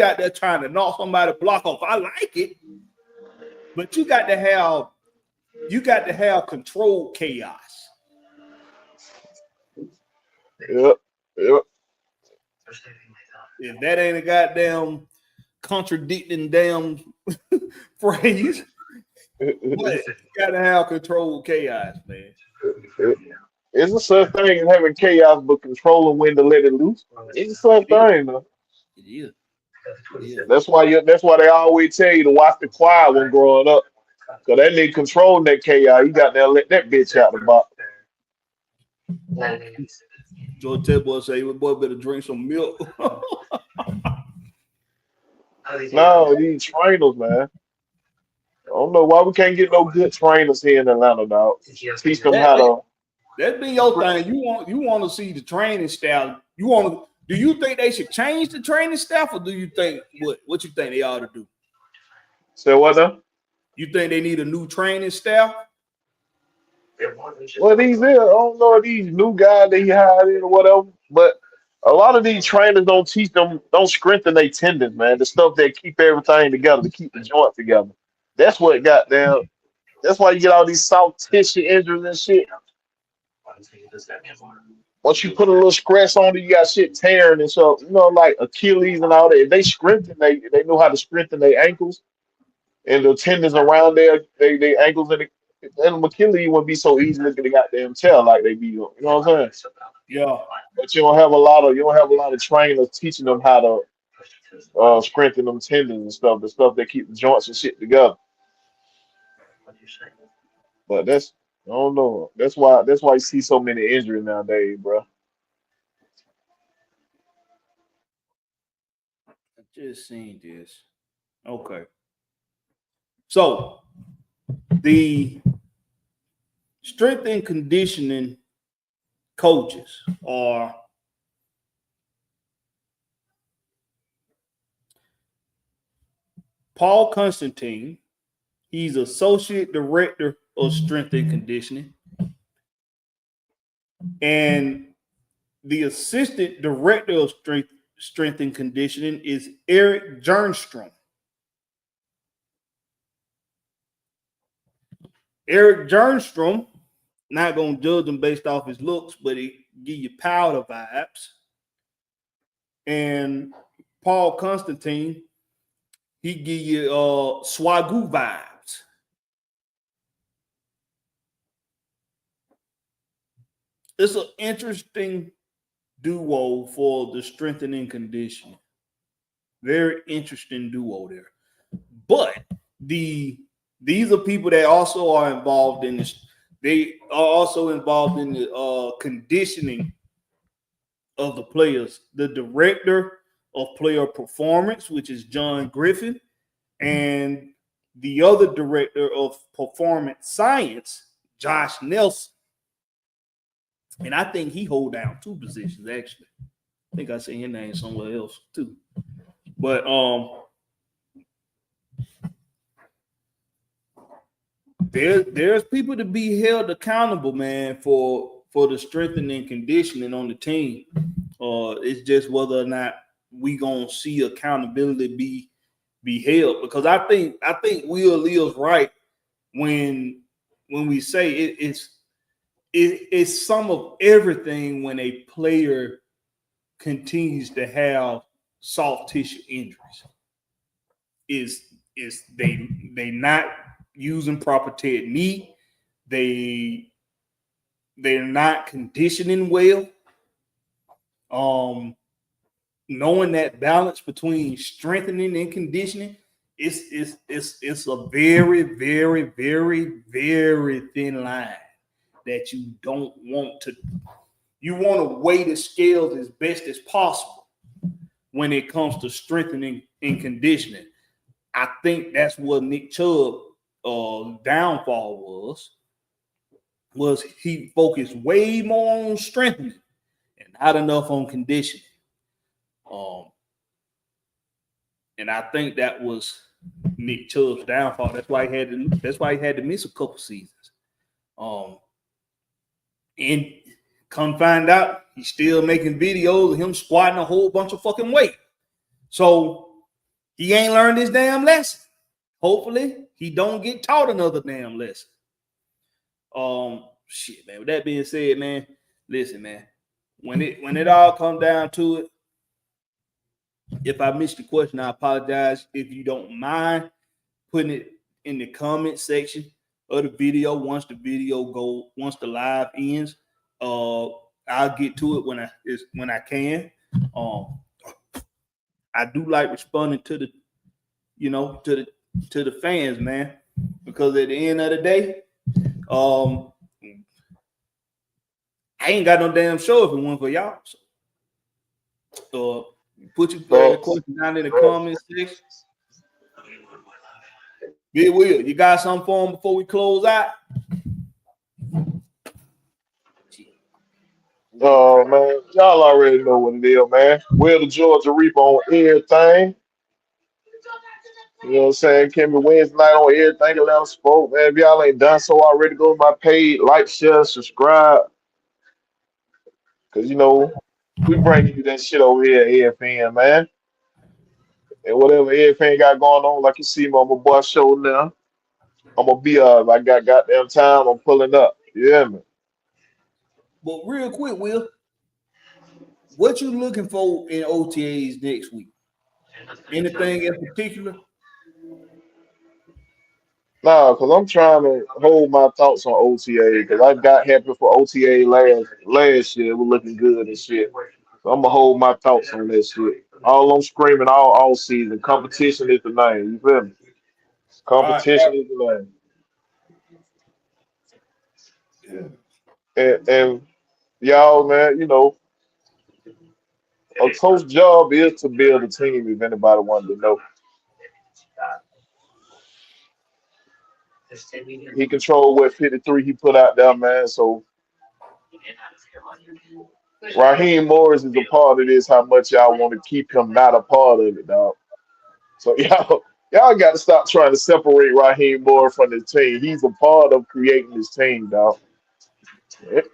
out there trying to knock somebody block off. I like it, but you got to have controlled chaos. Yep. If that ain't a goddamn contradicting damn phrase, but you gotta have controlled chaos, man. It's a such thing as having chaos, but controlling when to let it loose. It's a such thing, though. It is. Yeah. That's why they always tell you to watch the quiet when growing up. Cause that nigga controlling that chaos, you got to let that bitch out the box. George Tedboy say, "Your boy better drink some milk." No, these trainers, man. I don't know why we can't get no good trainers here in Atlanta, dog. Teach them how to. That's been your thing. You want to see the training staff. Do you think they should change the training staff, or do you think what you think they ought to do? Say what now? You think they need a new training staff? Well, I don't know these new guys they hired in or whatever, but a lot of these trainers don't strengthen their tendons, man. The stuff that keep everything together, to keep the joint together. That's what got down. That's why you get all these soft tissue injuries and shit. Once you put a little scratch on it, you got shit tearing and so like Achilles and all that. If they strengthen, they know how to strengthen their ankles and the tendons around their ankles and Achilles wouldn't be so easy to get a goddamn tail like they be. You know what I'm saying? Yeah. But you don't have a lot of trainers teaching them how to strengthen them tendons and stuff, the stuff that keep the joints and shit together. But I don't know. That's why you see so many injuries nowadays, bro. I just seen this. Okay. So the strength and conditioning coaches are Paul Constantine. He's associate director of strength and conditioning. And the assistant director of strength and conditioning is Eric Jernstrom. Eric Jernstrom, not going to judge him based off his looks, but he give you powder vibes. And Paul Constantine, he give you Swagoo vibes. It's an interesting duo for the strengthening conditioning. Very interesting duo there. But these are people that also are involved in this. They are also involved in the conditioning of the players. The director of player performance, which is John Griffin, and the other director of performance science, Josh Nelson. And I think he hold down two positions, actually. I think I seen his name somewhere else too. But there's people to be held accountable, man, for the strengthening and conditioning on the team. It's just whether or not we gonna see accountability be held, because I think Will Leo's right when we say it's some of everything when a player continues to have soft tissue injuries. Is they not using proper technique, they're not conditioning well. Knowing that balance between strengthening and conditioning, it's a very, very, very, very thin line that you don't want to. You want to weigh the scales as best as possible when it comes to strengthening and conditioning. I think that's what Nick Chubb downfall was he focused way more on strengthening and not enough on conditioning. And I think that was Nick Chubb's downfall. That's why he had to miss a couple seasons. And come find out, he's still making videos of him squatting a whole bunch of fucking weight. So he ain't learned his damn lesson. Hopefully, he don't get taught another damn lesson. Shit, man. With that being said, man, listen, man. When it all comes down to it, if I missed the question, I apologize. If you don't mind putting it in the comment section of the video once the live ends, I'll get to it when I can. I do like responding to the fans, man, because at the end of the day, I ain't got no damn show if it wasn't for y'all. So put your question down in the comment section. Big Will, you got something for him before we close out? Oh man, y'all already know what it is, man. Will the Georgia Reaper on everything. You know what I'm saying? Kimmy Wednesday night on everything Atlanta Sport, man. If y'all ain't done so already, go to my page, like, share, subscribe. Cause we bring you that shit over here at AFN, man. And whatever AFN got going on, like you see me on my boy show now. I'm gonna be if I got goddamn time, I'm pulling up. Yeah, man. But real quick, Will, what you looking for in OTAs next week? Anything in particular? Nah, because I'm trying to hold my thoughts on OTA because I got happy for OTA last year. It was looking good and shit. So I'm gonna hold my thoughts on that shit. All I'm screaming all season. Competition is the name. You feel me? Competition is the name. And y'all, man, a coach job is to build a team. If anybody wanted to know, he controlled what 53 he put out there, man. So Raheem Morris is a part of this. How much y'all want to keep him not a part of it, dog? So y'all got to stop trying to separate Raheem Morris from the team. He's a part of creating this team, dog.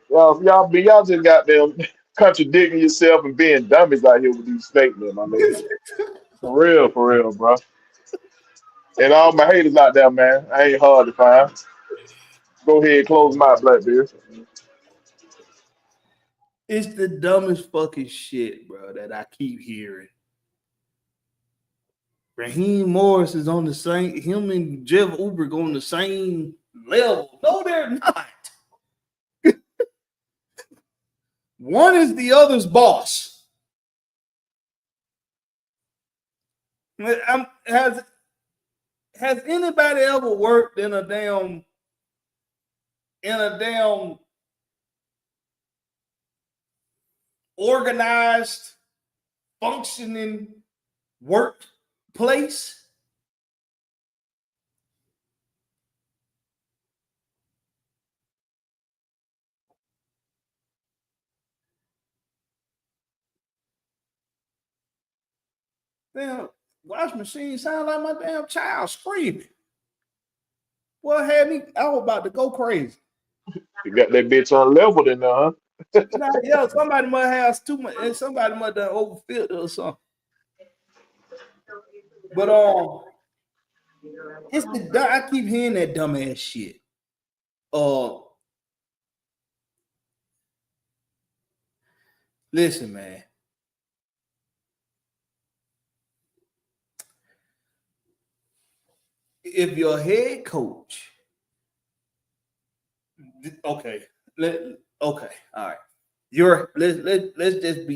Y'all just got them contradicting yourself and being dummies out here with these statements, my nigga. For real, bro. And all my haters out there, man. I ain't hard to find. Go ahead, close my Blakberry. It's the dumbest fucking shit, bro, that I keep hearing. Raheem Morris is on the same, him and Jeff Ulbrich on the same level. No, they're not. One is the other's boss. Has anybody ever worked in a damn organized, functioning workplace? Damn, wash machine sound like my damn child screaming. What had me? I was about to go crazy. You got that bitch unleveled in there, huh? Nah, yeah, somebody must have too much, and somebody must have overfilled it or something. But it's I keep hearing that dumbass shit. Listen, man. If your head coach, okay, all right. Let's just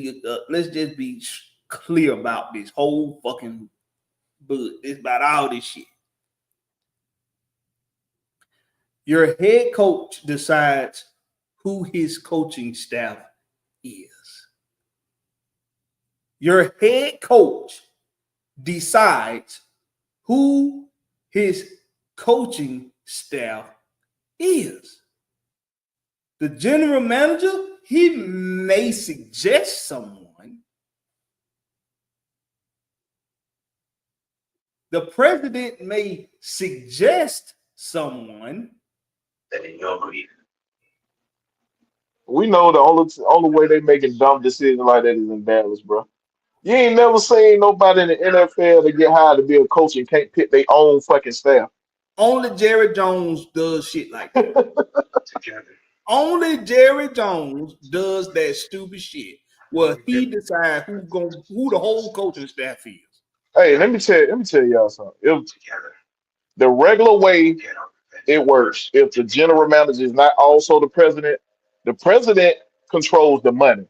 be clear about this whole fucking. It's about all this shit. Your head coach decides who his coaching staff is. Your head coach decides who his coaching staff is. The general manager, he may suggest someone. The president may suggest someone. That in your grief. We know the only way they making dumb decisions like that is in Dallas, bro. You ain't never seen nobody in the NFL to get hired to be a coach and can't pick their own fucking staff. Only Jerry Jones does shit like that. Together. Only Jerry Jones does that stupid shit where he decides who the whole coaching staff is. Hey, let me tell y'all something. If Together. the regular way it works, if the general manager is not also the president controls the money.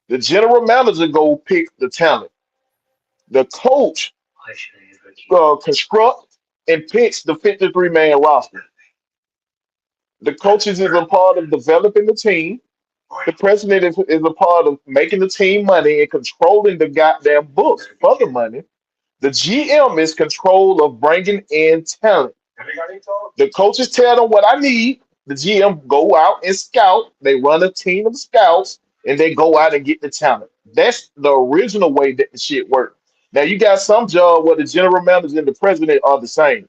The general manager go pick the talent. The coach construct and picks the 53-man roster. The coaches is a part of developing the team. The president is a part of making the team money and controlling the goddamn books for the money. The GM is control of bringing in talent. The coaches tell them what I need. The GM go out and scout. They run a team of scouts and they go out and get the talent. That's the original way that the shit worked. Now you got some job where the general manager and the president are the same.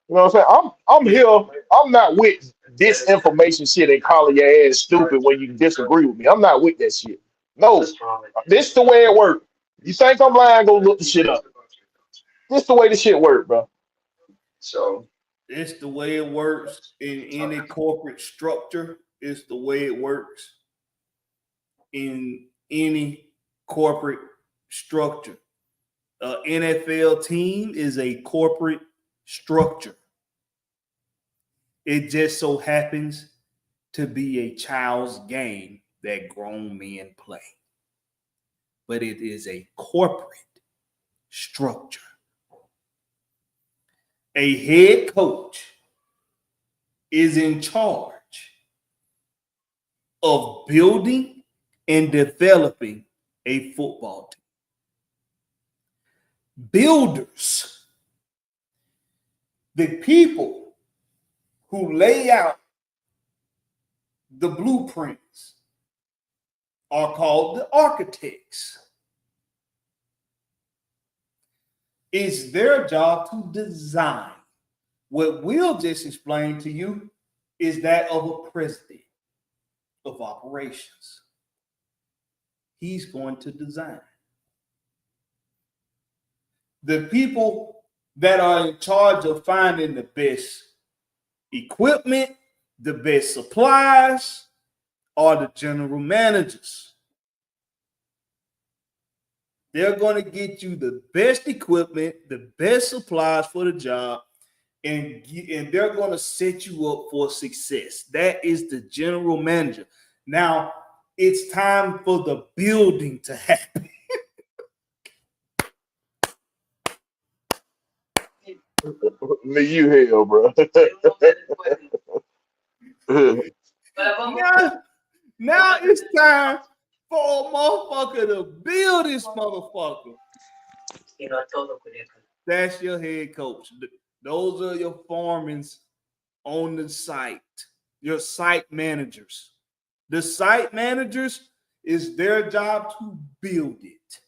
You know what I'm saying? I'm here. I'm not with this information shit and calling your ass stupid when you disagree with me. I'm not with that shit. No, this the way it works. You think I'm lying? Go look the shit up. This the way the shit work, bro. So it's the way it works in any corporate structure. It's the way it works in any corporate structure. An NFL team is a corporate structure. It just so happens to be a child's game that grown men play. But it is a corporate structure. A head coach is in charge of building and developing a football team. Builders, the people who lay out the blueprints, are called the architects. It's their job to design. What we'll just explain to you is that of a president of operations. He's going to design. The people that are in charge of finding the best equipment, the best supplies, are the general managers. They're going to get you the best equipment, the best supplies for the job, and they're going to set you up for success. That is the general manager. Now, it's time for the building to happen. Nigga, you hell, bro. Now it's time for a motherfucker to build this motherfucker. That's your head coach. Those are your foremans on the site, your site managers. The site managers is their job to build it.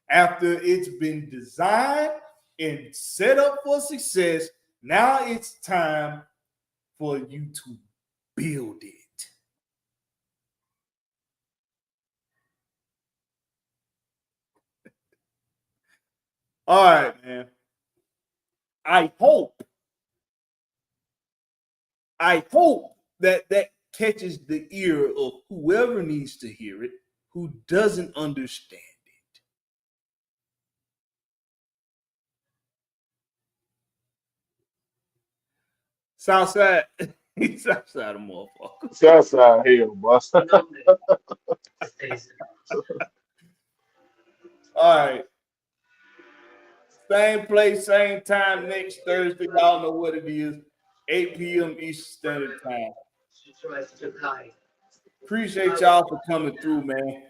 After it's been designed and set up for success, now it's time for you to build it. All right, man. I hope that catches the ear of whoever needs to hear it, who doesn't understand it. Southside, Southside of motherfucker. Southside hell, boss. All right. Same place, same time next Thursday. Y'all know what it is. 8 p.m. Eastern Standard Time. Appreciate y'all for coming through, man.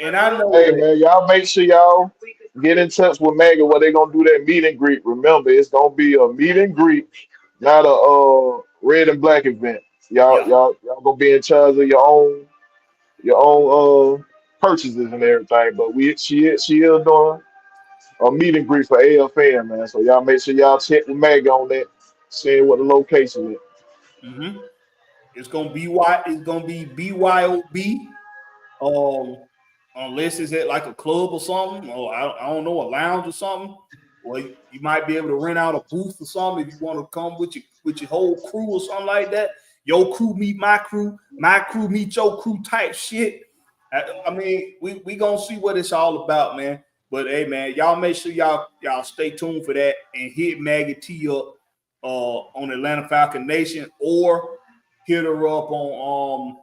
And I know, hey, man, y'all make sure y'all get in touch with Maggie where they're going to do that meet and greet. Remember, it's going to be a meet and greet, not a red and black event. Y'all going to be in charge of your own purchases and everything. But she is doing a meet and greet for AFN, man. So y'all make sure y'all check with Maggie on that, seeing what the location is. Mm-hmm. It's gonna be BYOB. Unless it's at like a club or something, or I don't know, a lounge or something. Or you might be able to rent out a booth or something if you want to come with your whole crew or something like that. Your crew meet my crew meet your crew type shit. I mean, we gonna see what it's all about, man. But hey, man, y'all make sure y'all stay tuned for that and hit Maggie T up on Atlanta Falcon Nation, or hit her up on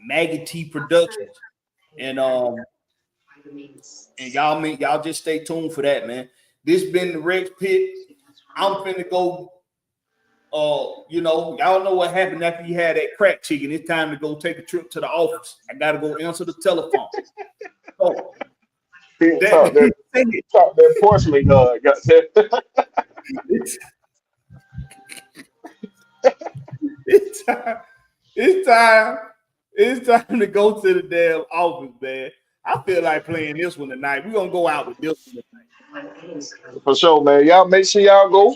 Maggie T Productions, and y'all just stay tuned for that, man. This been the Rex Pit. I'm finna go. Y'all know what happened after you had that crack chicken. It's time to go take a trip to the office. I gotta go answer the telephone. So. Talk that porcelain got that. It's time to go to the damn office, man. I feel like playing this one tonight. We're gonna go out with this one tonight. For sure, man. Y'all make sure y'all go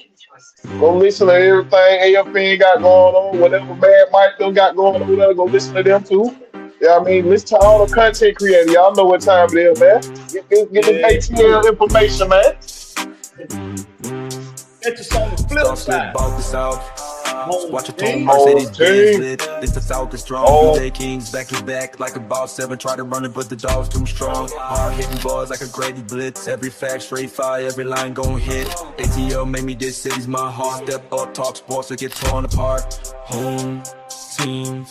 listen to everything AFN got going on, whatever Mad Mike them got going on there, go listen to them too. Yeah, I mean, listen to all the content creators. Y'all know what time it is, man. Get the ATL information, man. Get your on the flip side. Watch your tone, Mercedes Benz lit. This the South is strong. They Kings back to back like a boss 7. Try to run it, but the dog's too strong. Hard hitting bars like a Grady blitz. Every fact straight fire, every line gon' hit. ATL made me this city's my heart. Step up, talk sports or get torn apart. Home team.